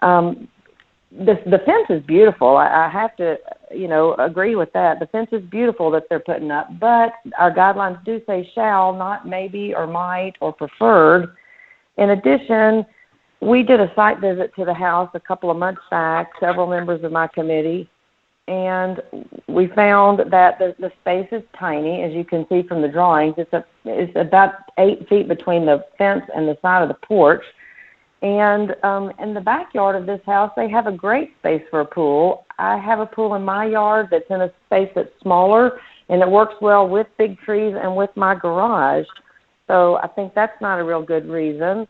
The fence is beautiful. I have to, agree with that. The fence is beautiful that they're putting up, but our guidelines do say shall, not maybe or might or preferred. In addition, we did a site visit to the house a couple of months back, several members of my committee, and we found that the space is tiny, as you can see from the drawings. It's about 8 feet between the fence and the side of the porch. And in the backyard of this house, they have a great space for a pool. I have a pool in my yard that's in a space that's smaller, and it works well with big trees and with my garage. So I think that's not a real good reason.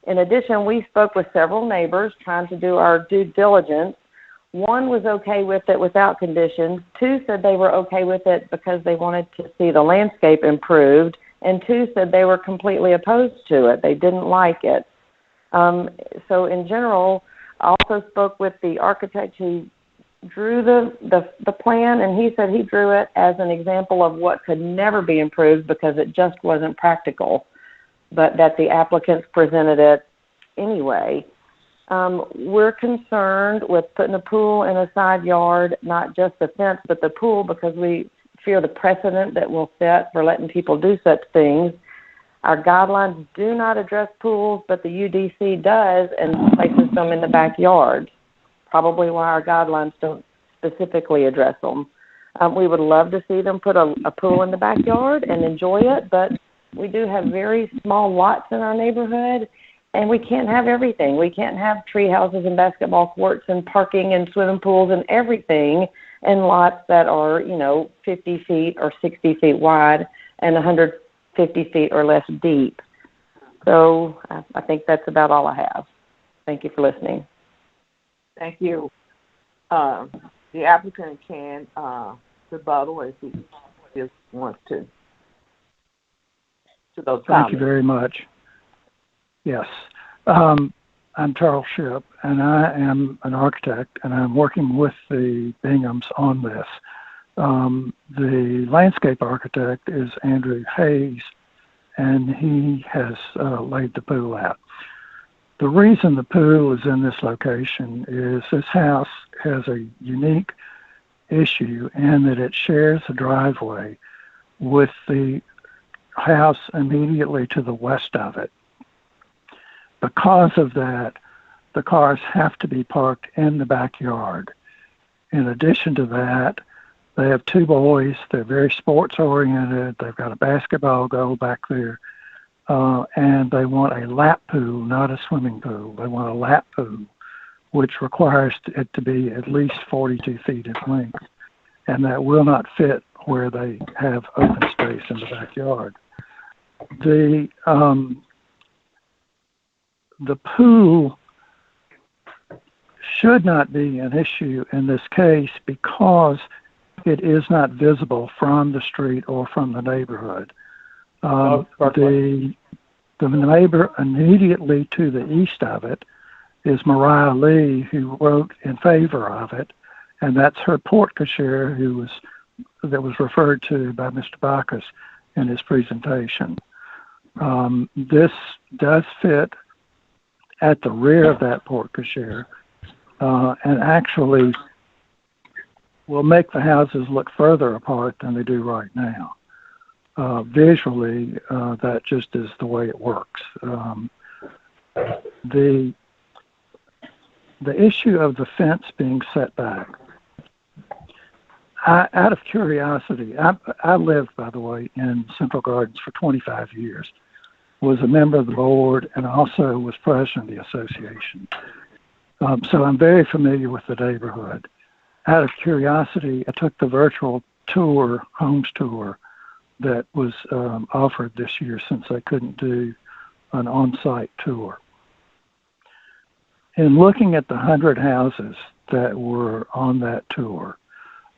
In addition, we spoke with several neighbors trying to do our due diligence. One was okay with it without conditions. 2 said they were okay with it because they wanted to see the landscape improved. And 2 said they were completely opposed to it. They didn't like it. So in general, I also spoke with the architect who drew the plan, and he said he drew it as an example of what could never be improved because it just wasn't practical, but that the applicants presented it anyway. We're concerned with putting a pool in a side yard, not just the fence, but the pool, because we fear the precedent that will set for letting people do such things. Our guidelines do not address pools, but the UDC does and places them in the backyard, probably why our guidelines don't specifically address them. We would love to see them put a pool in the backyard and enjoy it, but we do have very small lots in our neighborhood, and we can't have everything. We can't have tree houses and basketball courts and parking and swimming pools and everything in lots that are, 50 feet or 60 feet wide and 150 feet or less deep. So I think that's about all I have. Thank you for listening. Thank you. The applicant can rebuttal if he just wants to those comments. Thank you very much. Yes. I'm Charles Shipp, and I am an architect, and I'm working with the Binghams on this. The landscape architect is Andrew Hayes, and he has laid the pool out. The reason the pool is in this location is this house has a unique issue in that it shares a driveway with the house immediately to the west of it. Because of that, the cars have to be parked in the backyard. In addition to that, they have 2 boys. They're very sports oriented. They've got a basketball goal back there. And they want a lap pool, not a swimming pool. They want a lap pool, which requires it to be at least 42 feet in length. And that will not fit where they have open space in the backyard. The pool should not be an issue in this case because it is not visible from the street or from the neighborhood. The neighbor immediately to the east of it is Mariah Lee, who wrote in favor of it, and that's her porte cochere that was referred to by Mr. Bacchus in his presentation. This does fit at the rear of that porte cochere, and actually will make the houses look further apart than they do right now. Visually, that just is the way it works. The issue of the fence being set back, out of curiosity, I lived, by the way, in Central Gardens for 25 years, was a member of the board, and also was president of the association. So I'm very familiar with the neighborhood. Out of curiosity, I took the virtual tour, homes tour, that was offered this year since I couldn't do an on-site tour. In looking at the 100 houses that were on that tour,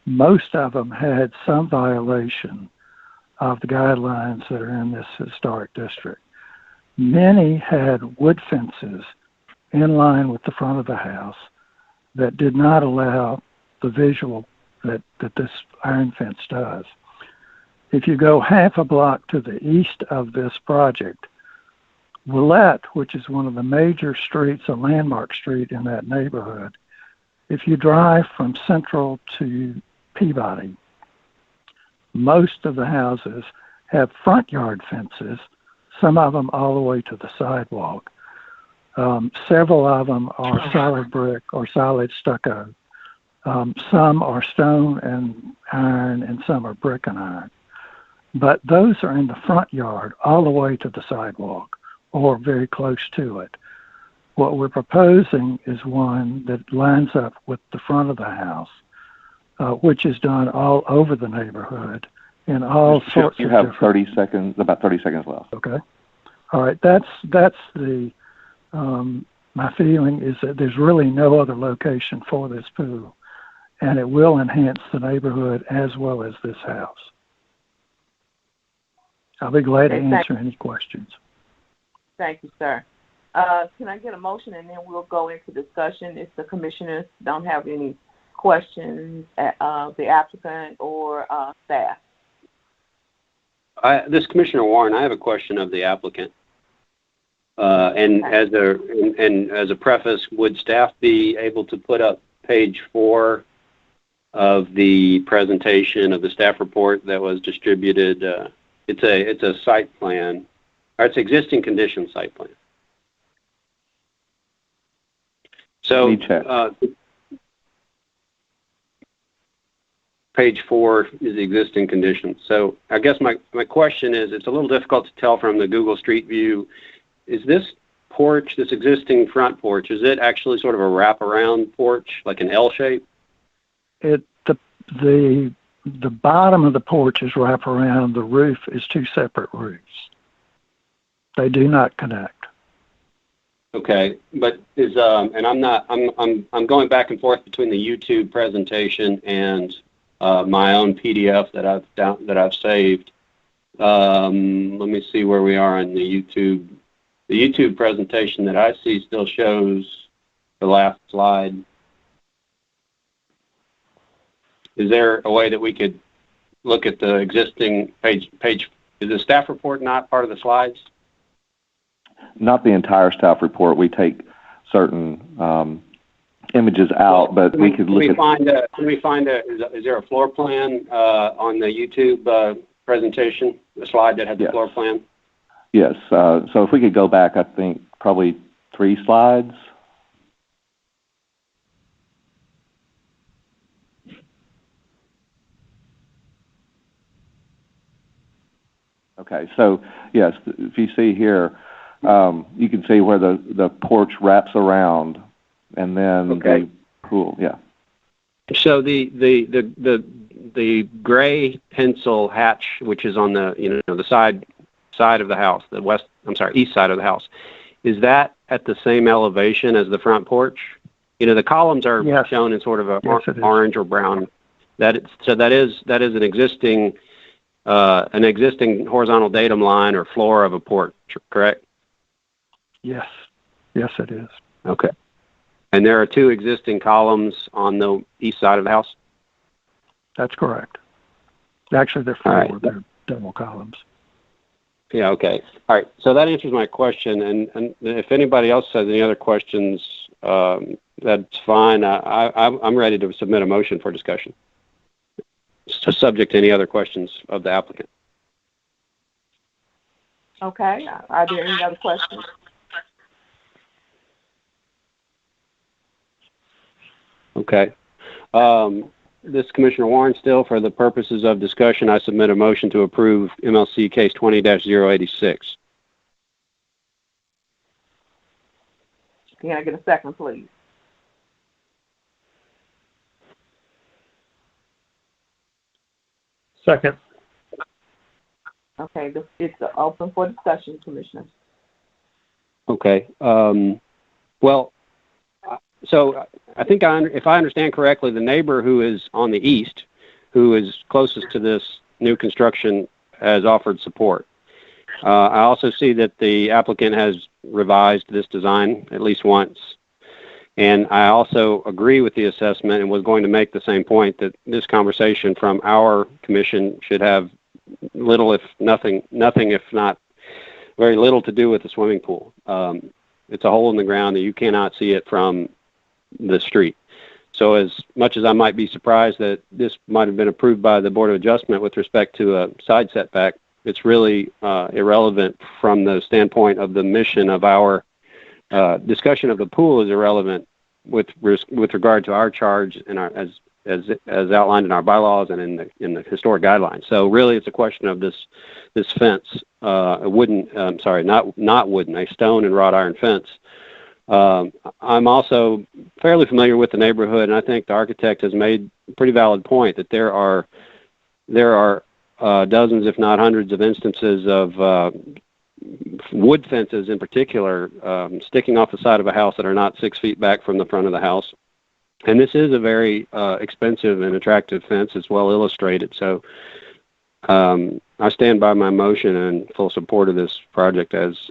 Most of them had some violation of the guidelines that are in this historic district. Many had wood fences in line with the front of the house that did not allow the visual that this iron fence does. If you go half a block to the east of this project, Willette, which is one of the major streets, a landmark street in that neighborhood, if you drive from Central to Peabody, most of the houses have front yard fences, some of them all the way to the sidewalk. Several of them are solid brick or solid stucco. Some are stone and iron, and some are brick and iron. But those are in the front yard all the way to the sidewalk or very close to it. What we're proposing is one that lines up with the front of the house, which is done all over the neighborhood in all sorts of You have different... 30 seconds, about 30 seconds left. Okay. All right. That's the... my feeling is that there's really no other location for this pool, and it will enhance the neighborhood as well as this house. I'll be glad to answer any questions. Thank you, sir. Can I get a motion, and then we'll go into discussion if the commissioners don't have any questions of the applicant or staff? This is Commissioner Warren. I have a question of the applicant. And as a preface, would staff be able to put up page 4 of the presentation of the staff report that was distributed? It's a site plan, or it's existing condition site plan. So page 4 is the existing conditions. So I guess my question is, it's a little difficult to tell from the Google Street View. Is this porch, this existing front porch, is it actually sort of a wraparound porch, like an L shape? The bottom of the porch is wraparound. The roof is 2 separate roofs. They do not connect. Okay, but is and I'm going back and forth between the YouTube presentation and my own PDF that I've saved. Let me see where we are on the YouTube. The YouTube presentation that I see still shows the last slide. Is there a way that we could look at the existing page? Is the staff report not part of the slides? Not the entire staff report. We take certain images out, but we could look at... Can we find is there a floor plan on the YouTube presentation, the slide that had the floor plan? Yes. So if we could go back, I think probably 3 slides. Okay. So yes, if you see here, you can see where the porch wraps around, and then the pool. Yeah. So the gray pencil hatch, which is on the the side of the house, east side of the house, is that at the same elevation as the front porch? The columns are shown in sort of a orange or brown. That is an existing horizontal datum line or floor of a porch, correct? Yes. Yes, it is. Okay. And there are 2 existing columns on the east side of the house? That's correct. Actually, they're 4. Right. They're double columns. Yeah, okay. All right. So that answers my question. And if anybody else has any other questions, that's fine. I'm ready to submit a motion for discussion. So subject to any other questions of the applicant. Okay. Are there any other questions? Okay. This is Commissioner Warren still. For the purposes of discussion, I submit a motion to approve MLC case 20-086. Can I get a second, please? Second. Okay, it's open for discussion, Commissioners. Okay. Well, so I think if I understand correctly, the neighbor who is on the east, who is closest to this new construction, has offered support. I also see that the applicant has revised this design at least once. And I also agree with the assessment and was going to make the same point that this conversation from our commission should have little, if nothing, if not very little to do with the swimming pool. It's a hole in the ground that you cannot see it from the street. So as much as I might be surprised that this might have been approved by the Board of Adjustment with respect to a side setback, it's really irrelevant from the standpoint of the mission of our discussion of the pool is irrelevant with regard to our charge and our, as outlined in our bylaws and in the historic guidelines. So really, it's a question of this fence, a wooden, not wooden, a stone and wrought iron fence. I'm also fairly familiar with the neighborhood, and I think the architect has made a pretty valid point that there are dozens, if not hundreds, of instances of wood fences in particular sticking off the side of a house that are not 6 feet back from the front of the house. And this is a very expensive and attractive fence. It's well illustrated. So I stand by my motion and full support of this project as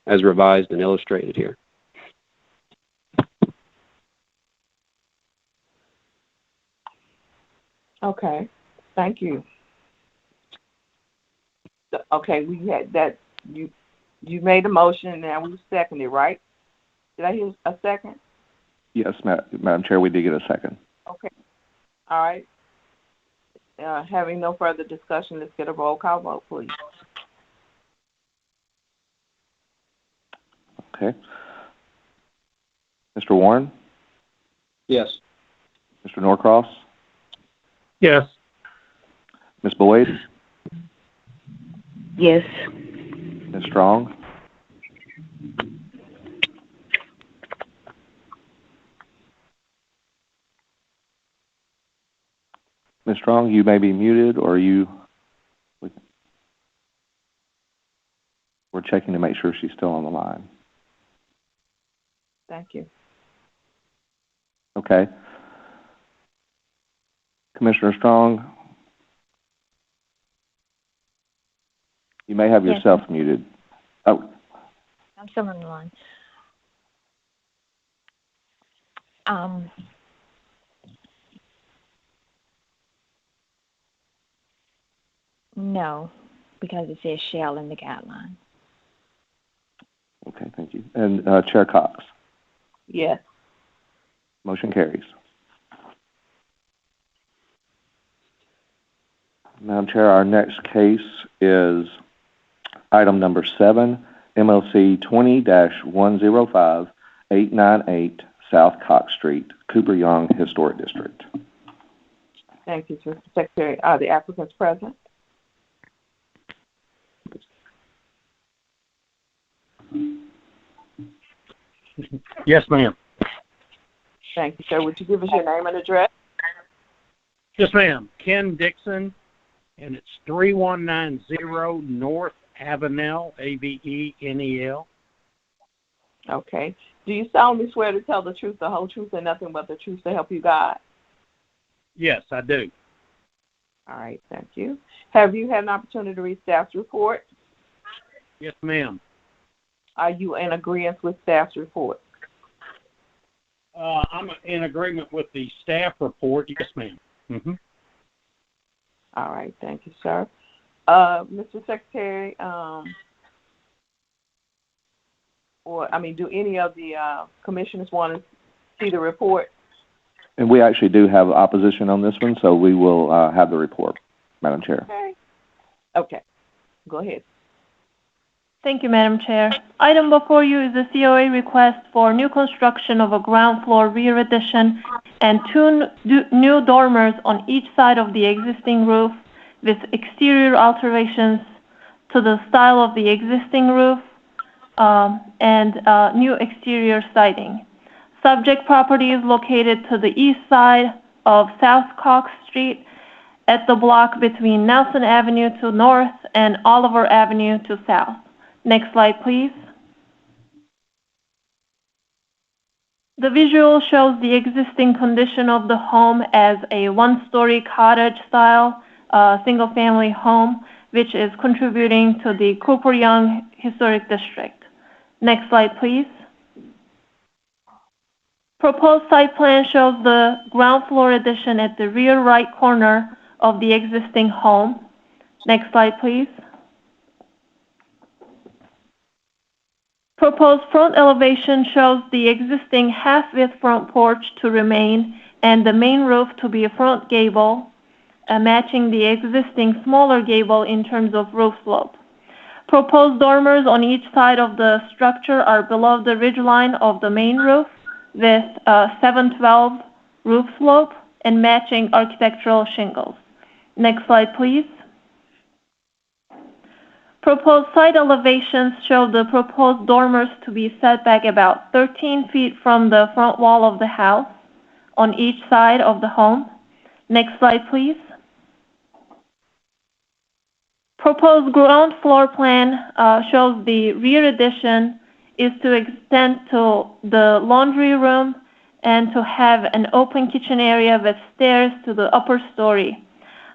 revised and illustrated here. Okay, thank you. Okay, we had that. You made a motion, and now we seconded, right? Did I hear a second? Yes, Madam Chair, we did get a second. Okay. All right. Having no further discussion, let's get a roll call vote, please. Okay. Mr. Warren? Yes. Mr. Norcross? Yes. Ms. Boyd? Yes. Ms. Strong? Ms. Strong, you may be muted, or we're checking to make sure she's still on the line. Thank you. Okay. Commissioner Strong, you may have yourself muted. Oh. I'm still on the line. No, because it says shall in the guideline. Okay, thank you. And Chair Cox? Yes. Motion carries. Madam Chair, our next case is item number 7, MLC 20-105898 South Cox Street, Cooper Young Historic District. Thank you, Mr. Secretary. Are the applicants present? Yes, ma'am. Thank you, sir. Would you give us your name and address? Yes, ma'am. Ken Dixon, and it's 3190 North Avenel, Avenel. Okay. Do you solemnly swear to tell the truth, the whole truth, and nothing but the truth to help you God? Yes, I do. All right, thank you. Have you had an opportunity to read staff's report? Yes, ma'am. Are you in agreement with staff's report? I'm in agreement with the staff report. Yes, ma'am. Mm-hmm. All right, thank you, sir. Mr. Secretary, do any of the commissioners want to see the report? And we actually do have opposition on this one, so we will have the report, Madam Chair. Okay. Go ahead. Thank you, Madam Chair. Item before you is a COA request for new construction of a ground floor rear addition and 2 new dormers on each side of the existing roof with exterior alterations to the style of the existing roof and new exterior siding. Subject property is located to the east side of South Cox Street at the block between Nelson Avenue to north and Oliver Avenue to south. Next slide, please. The visual shows the existing condition of the home as a one-story cottage-style single-family home, which is contributing to the Cooper Young Historic District. Next slide, please. Proposed site plan shows the ground floor addition at the rear right corner of the existing home. Next slide, please. Proposed front elevation shows the existing half-width front porch to remain and the main roof to be a front gable, matching the existing smaller gable in terms of roof slope. Proposed dormers on each side of the structure are below the ridgeline of the main roof with 712 roof slope and matching architectural shingles. Next slide, please. Proposed side elevations show the proposed dormers to be set back about 13 feet from the front wall of the house on each side of the home. Next slide, please. Proposed ground floor plan shows the rear addition is to extend to the laundry room and to have an open kitchen area with stairs to the upper story.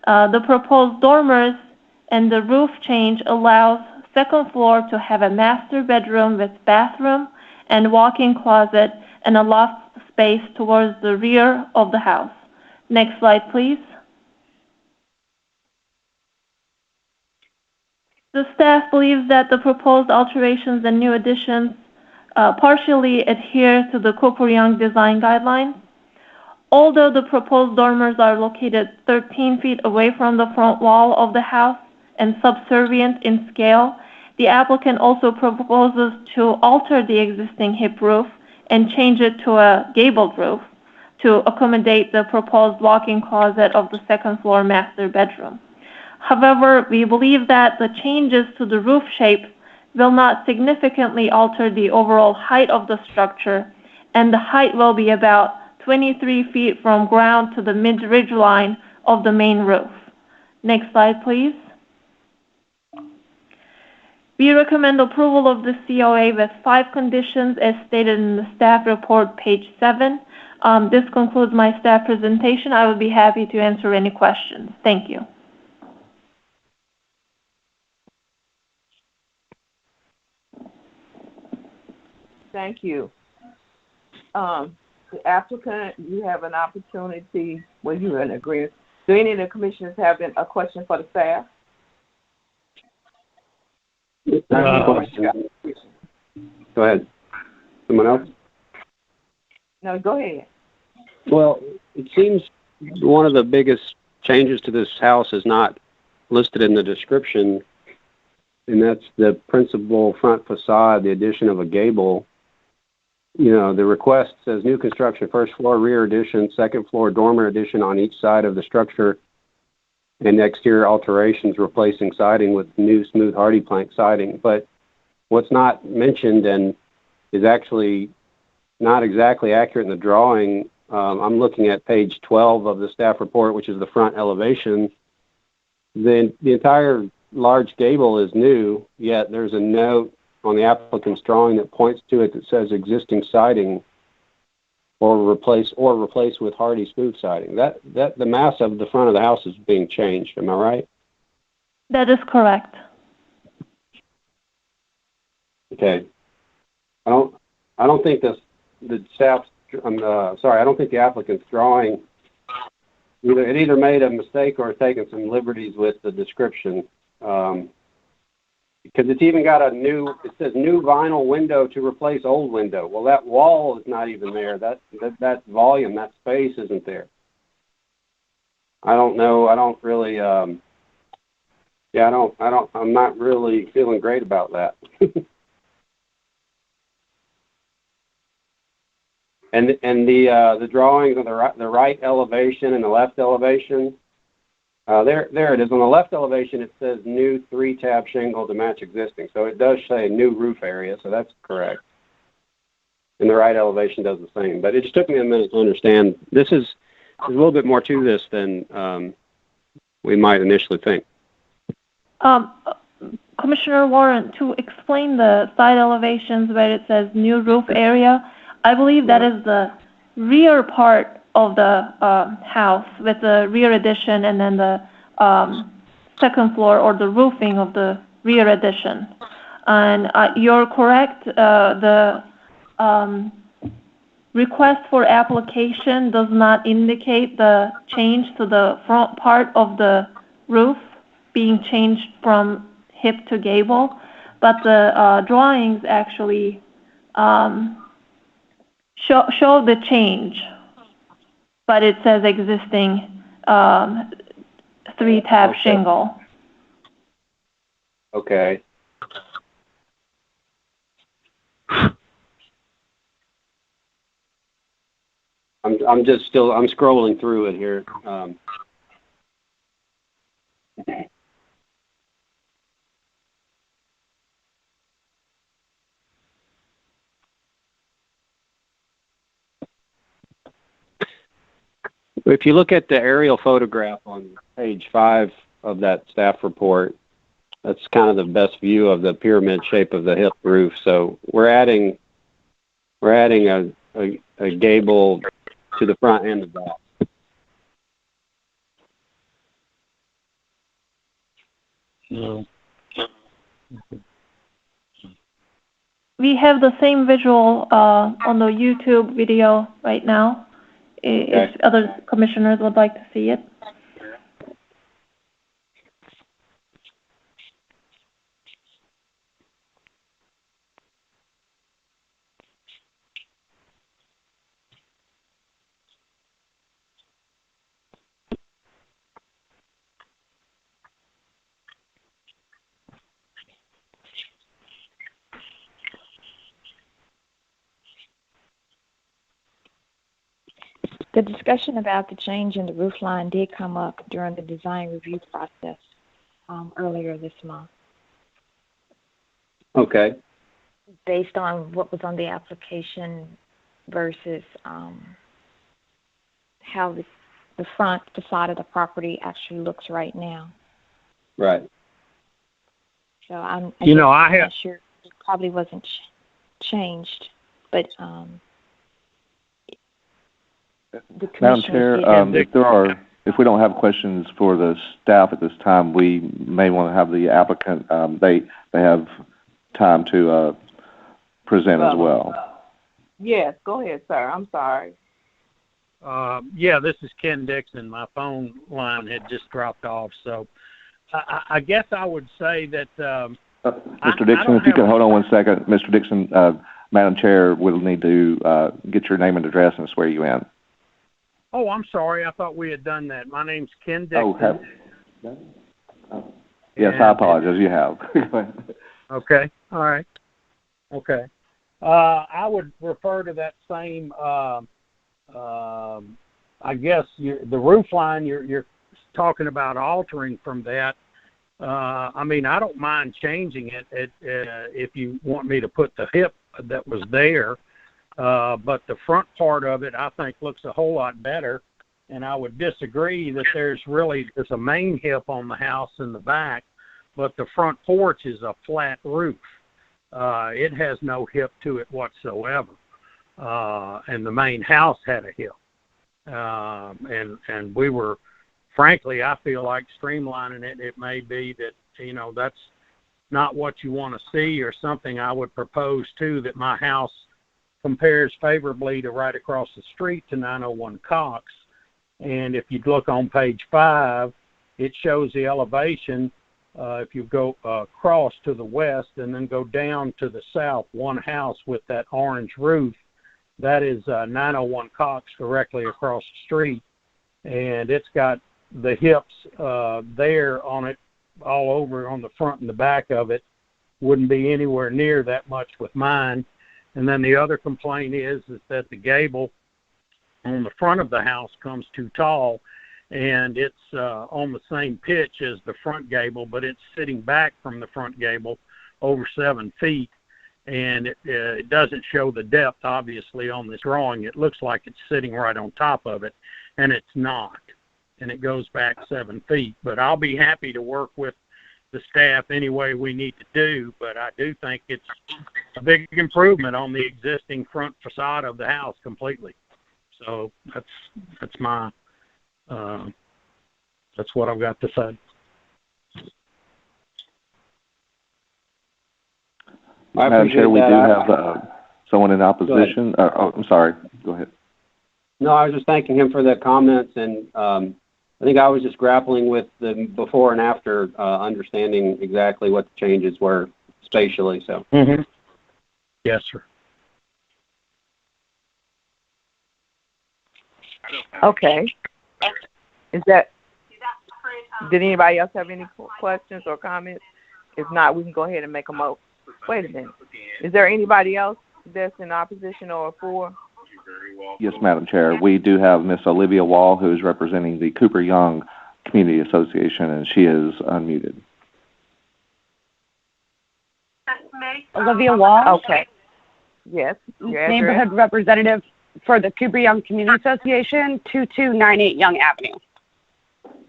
The proposed dormers and the roof change allows second floor to have a master bedroom with bathroom and walk-in closet and a loft space towards the rear of the house. Next slide, please. The staff believes that the proposed alterations and new additions partially adhere to the Cooper Young design guidelines. Although the proposed dormers are located 13 feet away from the front wall of the house and subservient in scale, the applicant also proposes to alter the existing hip roof and change it to a gabled roof to accommodate the proposed walk-in closet of the second floor master bedroom. However, we believe that the changes to the roof shape will not significantly alter the overall height of the structure, and the height will be about 23 feet from ground to the mid-ridge line of the main roof. Next slide, please. We recommend approval of the COA with 5 conditions as stated in the staff report, page 7. This concludes my staff presentation. I would be happy to answer any questions. Thank you. Thank you. The applicant, you have an opportunity, well, you're in agreement. Do any of the commissioners have a question for the staff? Go ahead. Someone else? No, go ahead. Well, it seems one of the biggest changes to this house is not listed in the description, and that's the principal front facade, the addition of a gable. You know, the request says new construction, first floor rear addition, second floor dormer addition on each side of the structure, and exterior alterations replacing siding with new smooth hardy plank siding. But what's not mentioned and is actually not exactly accurate in the drawing, I'm looking at page 12 of the staff report, which is the front elevation. The entire large gable is new, yet there's a note on the applicant's drawing that points to it that says existing siding or replace with hardy smooth siding. That the mass of the front of the house is being changed. Am I right? That is correct. Okay. I don't think the staff's. I don't think the applicant's drawing either made a mistake or taken some liberties with the description. Because it's even got it says new vinyl window to replace old window. Well, that wall is not even there. That volume, that space isn't there. I don't know. I don't really, I'm not really feeling great about that. and the drawings of the right elevation and the left elevation, there it is. On the left elevation, it says new 3-tab shingle to match existing. So it does say new roof area, so that's correct. And the right elevation does the same. But it just took me a minute to understand. There's a little bit more to this than we might initially think. Commissioner Warren, to explain the side elevations where it says new roof area, I believe that is the rear part of the house with the rear addition and then the second floor or the roofing of the rear addition. And you're correct. The request for application does not indicate the change to the front part of the roof being changed from hip to gable, but the drawings actually show the change, but it says existing 3-tab shingle. Okay. I'm scrolling through it here. If you look at the aerial photograph on page 5 of that staff report, that's kind of the best view of the pyramid shape of the hip roof. So we're adding a gable to the front and the back. No. We have the same visual on the YouTube video right now, if other commissioners would like to see it. The discussion about the change in the roof line did come up during the design review process earlier this month. Okay. Based on what was on the application versus how the front facade of the property actually looks right now. Right. So I'm not sure it probably wasn't changed, but Madam Chair, if we don't have questions for the staff at this time, we may want to have the applicant, they have time to present as well. Yes, go ahead, sir. I'm sorry. Yeah, this is Ken Dixon. My phone line had just dropped off, so I guess I would say that... Mr. Dixon, if you can hold on one second. Mr. Dixon, Madam Chair will need to get your name and address and swear you in. Oh, I'm sorry. I thought we had done that. My name's Ken Dixon. Yes, I apologize. You have. Okay. All right. Okay. I would refer to that same, I guess, the roof line you're talking about altering from that. I mean, I don't mind changing it if you want me to put the hip that was there. But the front part of it, I think, looks a whole lot better. And I would disagree that there's a main hip on the house in the back, but the front porch is a flat roof. It has no hip to it whatsoever. And the main house had a hip. And we were, frankly, I feel like streamlining it. It may be that, that's not what you want to see, or something I would propose too, that my house compares favorably to right across the street to 901 Cox. And if you look on page 5, it shows the elevation. If you go across to the west and then go down to the south, one house with that orange roof, that is 901 Cox directly across the street. And it's got the hips there on it, all over on the front and the back of it. Wouldn't be anywhere near that much with mine. And then the other complaint is that the gable on the front of the house comes too tall, and it's on the same pitch as the front gable, but it's sitting back from the front gable over 7 feet, and it doesn't show the depth, obviously, on this drawing. It looks like it's sitting right on top of it, and it's not, and it goes back 7 feet. But I'll be happy to work with the staff any way we need to do, but I do think it's a big improvement on the existing front facade of the house completely. So that's my that's what I've got to say. Madam Chair, we do have someone in opposition. I'm sorry. Go ahead. No, I was just thanking him for the comments, and I think I was just grappling with the before and after, understanding exactly what the changes were spatially. So. Mm-hmm. Yes, sir. Okay. Did anybody else have any questions or comments? If not, we can go ahead and make a motion. Wait a minute. Is there anybody else that's in opposition or for? Yes, Madam Chair. We do have Miss Olivia Wall, who is representing the Cooper Young Community Association, and she is unmuted. Olivia Wall. Okay. Yes. Neighborhood representative for the Cooper Young Community Association, 2298 Young Avenue.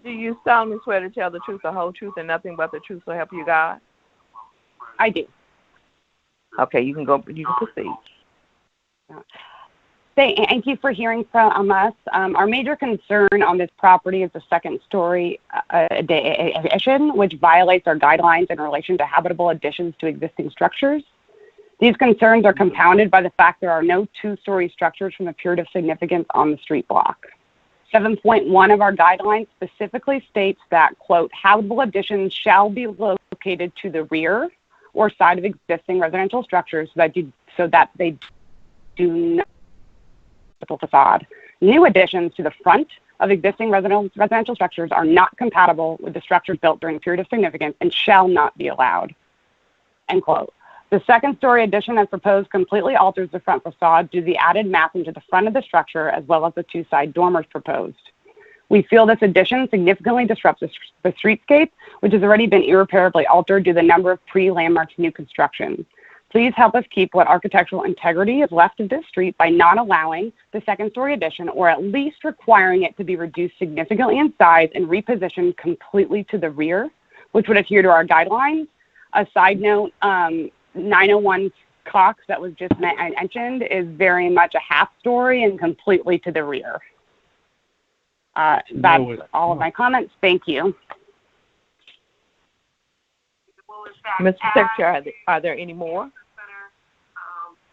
Do you solemnly swear to tell the truth, the whole truth, and nothing but the truth, so help you God? I do. Okay, you can go. You can proceed. Thank you for hearing from us. Our major concern on this property is the second-story addition, which violates our guidelines in relation to habitable additions to existing structures. These concerns are compounded by the fact there are no two-story structures from a period of significance on the street block. 7.1 of our guidelines specifically states that, quote, habitable additions shall be located to the rear or side of existing residential structures so that they do not facade. New additions to the front of existing residential structures are not compatible with the structures built during a period of significance and shall not be allowed, end quote. The second-story addition as proposed completely alters the front facade due to the added massing to the front of the structure as well as the two side dormers proposed. We feel this addition significantly disrupts the streetscape, which has already been irreparably altered due to the number of pre-landmarks new construction. Please help us keep what architectural integrity is left of this street by not allowing the second-story addition, or at least requiring it to be reduced significantly in size and repositioned completely to the rear, which would adhere to our guidelines. A side note, 901 Cox that was just mentioned is very much a half-story and completely to the rear. That's all of my comments. Thank you. Mr. Secretary, are there any more?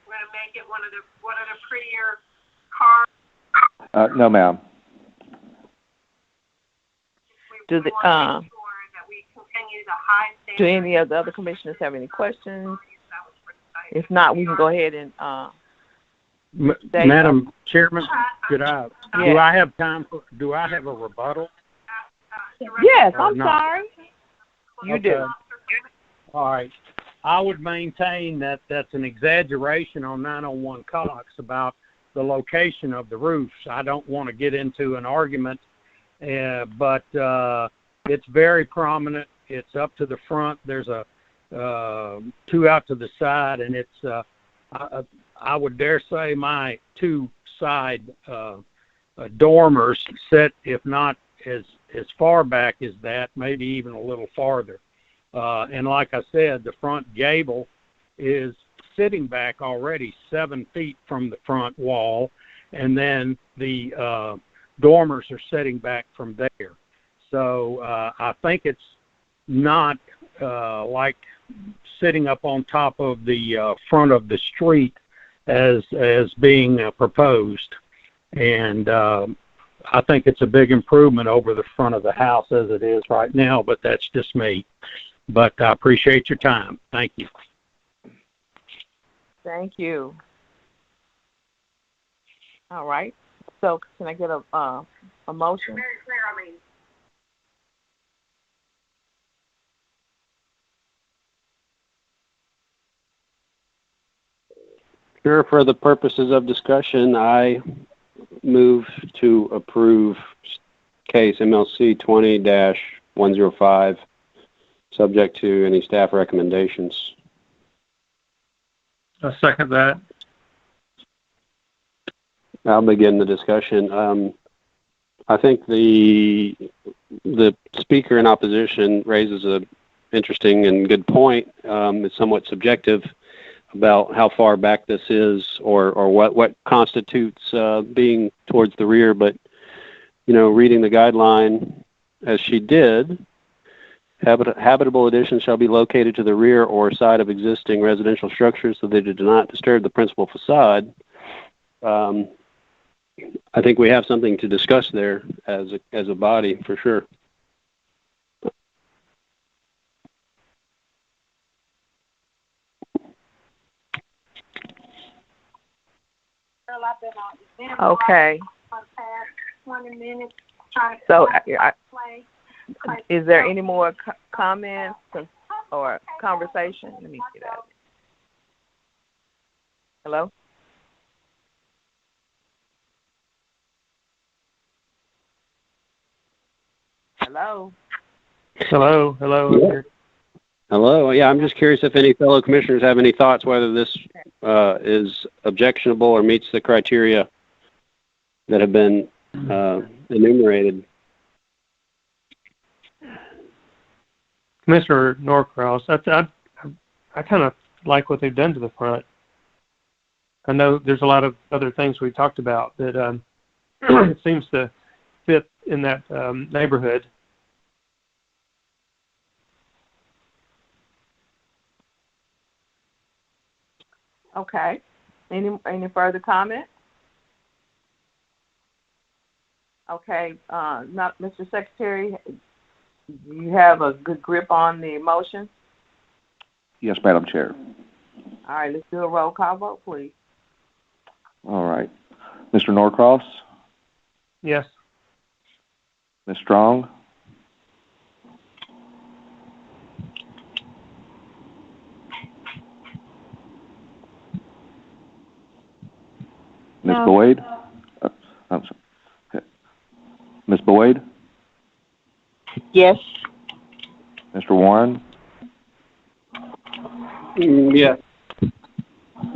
We're going to make it one of the prettier cars. No, ma'am. Do any of the other commissioners have any questions? If not, we can go ahead and Madam Chairman, do I have time do I have a rebuttal? Yes, I'm sorry. You do. All right. I would maintain that that's an exaggeration on 901 Cox about the location of the roofs. I don't want to get into an argument, but it's very prominent. It's up to the front. There's a two out to the side, and it's I would dare say my two side dormers set, if not as far back as that, maybe even a little farther. And like I said, the front gable is sitting back already 7 feet from the front wall, and then the dormers are sitting back from there. So I think it's not like sitting up on top of the front of the street as being proposed. And I think it's a big improvement over the front of the house as it is right now, but that's just me. But I appreciate your time. Thank you. Thank you. All right. So can I get a motion? Very clear, I mean. Sure, for the purposes of discussion, I move to approve case MLC 20-105, subject to any staff recommendations. I second that. I'll begin the discussion. I think the speaker in opposition raises an interesting and good point. It's somewhat subjective about how far back this is, or what constitutes being towards the rear. But reading the guideline as she did, habitable additions shall be located to the rear or side of existing residential structures so they do not disturb the principal facade. I think we have something to discuss there as a body, for sure. Okay. So, is there any more comments or conversation? Let me get out. Hello? Hello? Hello. Yeah. Hello. Yeah, I'm just curious if any fellow commissioners have any thoughts whether this is objectionable or meets the criteria that have been enumerated. Commissioner Norcross, I kind of like what they've done to the front. I know there's a lot of other things we talked about that it seems to fit in that neighborhood. Okay. Any further comment? Okay. Not Mr. Secretary, do you have a good grip on the motion? Yes, Madam Chair. All right, let's do a roll call vote, please. All right. Mr. Norcross? Yes. Ms. Strong? Ms. No. Boyd? I'm sorry. Okay. Ms. Boyd? Yes. Mr. Warren? Yes.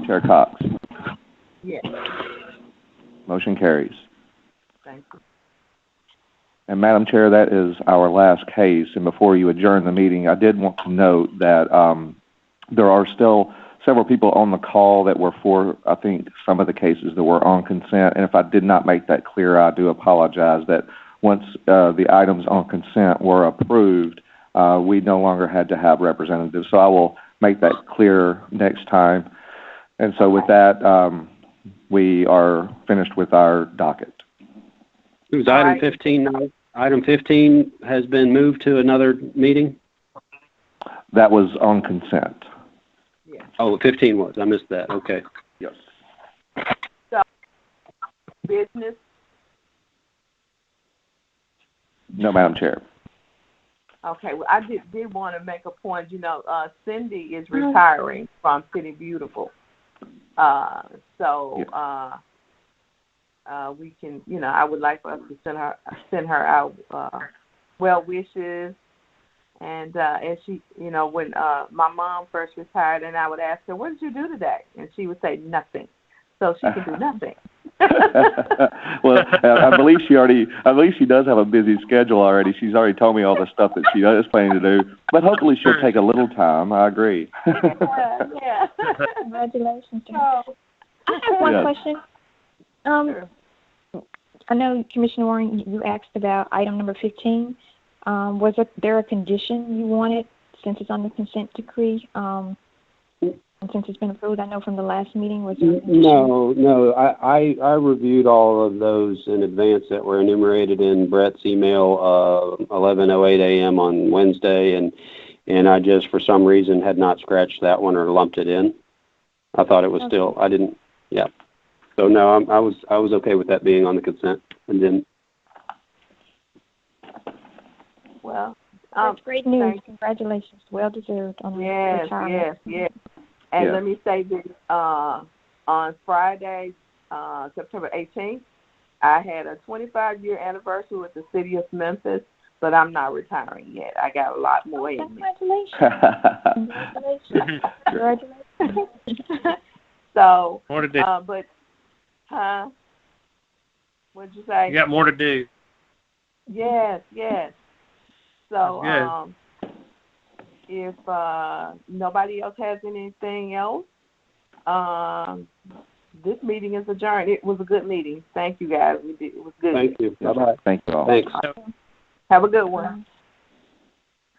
Chair Cox? Yes. Motion carries. Thank you. And Madam Chair, that is our last case. And before you adjourn the meeting, I did want to note that there are still several people on the call that were for, I think, some of the cases that were on consent. And if I did not make that clear, I do apologize that once the items on consent were approved, we no longer had to have representatives. So I will make that clear next time. And so with that, we are finished with our docket. It was item 15 now. Item 15 has been moved to another meeting? That was on consent. Yes. Oh, 15 was. I missed that. Okay. Yes. So, business? No, Madam Chair. Okay. Well, I did want to make a point. Cindy is retiring from City Beautiful. We can, I would like for us to send her our well wishes. And as she, when my mom first retired, and I would ask her, "What did you do today?" and she would say, "Nothing." So she can do nothing. Well, I believe she does have a busy schedule already. She's already told me all the stuff that she is planning to do. But hopefully she'll take a little time. I agree. Yeah. Congratulations. I have one question. Sure. I know, Commissioner Warren, you asked about item number 15. Was there a condition you wanted since it's on the consent decree? And since it's been approved, I know from the last meeting, was there a condition? No. I reviewed all of those in advance that were enumerated in Brett's email 11:08 a.m. on Wednesday, and I just, for some reason, had not scratched that one or lumped it in. I thought it was still, I didn't, yeah. So no, I was okay with that being on the consent, and then. Well, that's great news. Congratulations. Well deserved on the retirement. Yes. And let me say this, on Friday, September 18th, I had a 25-year anniversary with the city of Memphis, but I'm not retiring yet. I got a lot more in me. Congratulations. So, more to do. What'd you say? You got more to do. Yes. So, if nobody else has anything else, this meeting is adjourned. It was a good meeting. Thank you, guys. It was good. Thank you. Bye-bye. Thank you all. Thanks. Have a good one.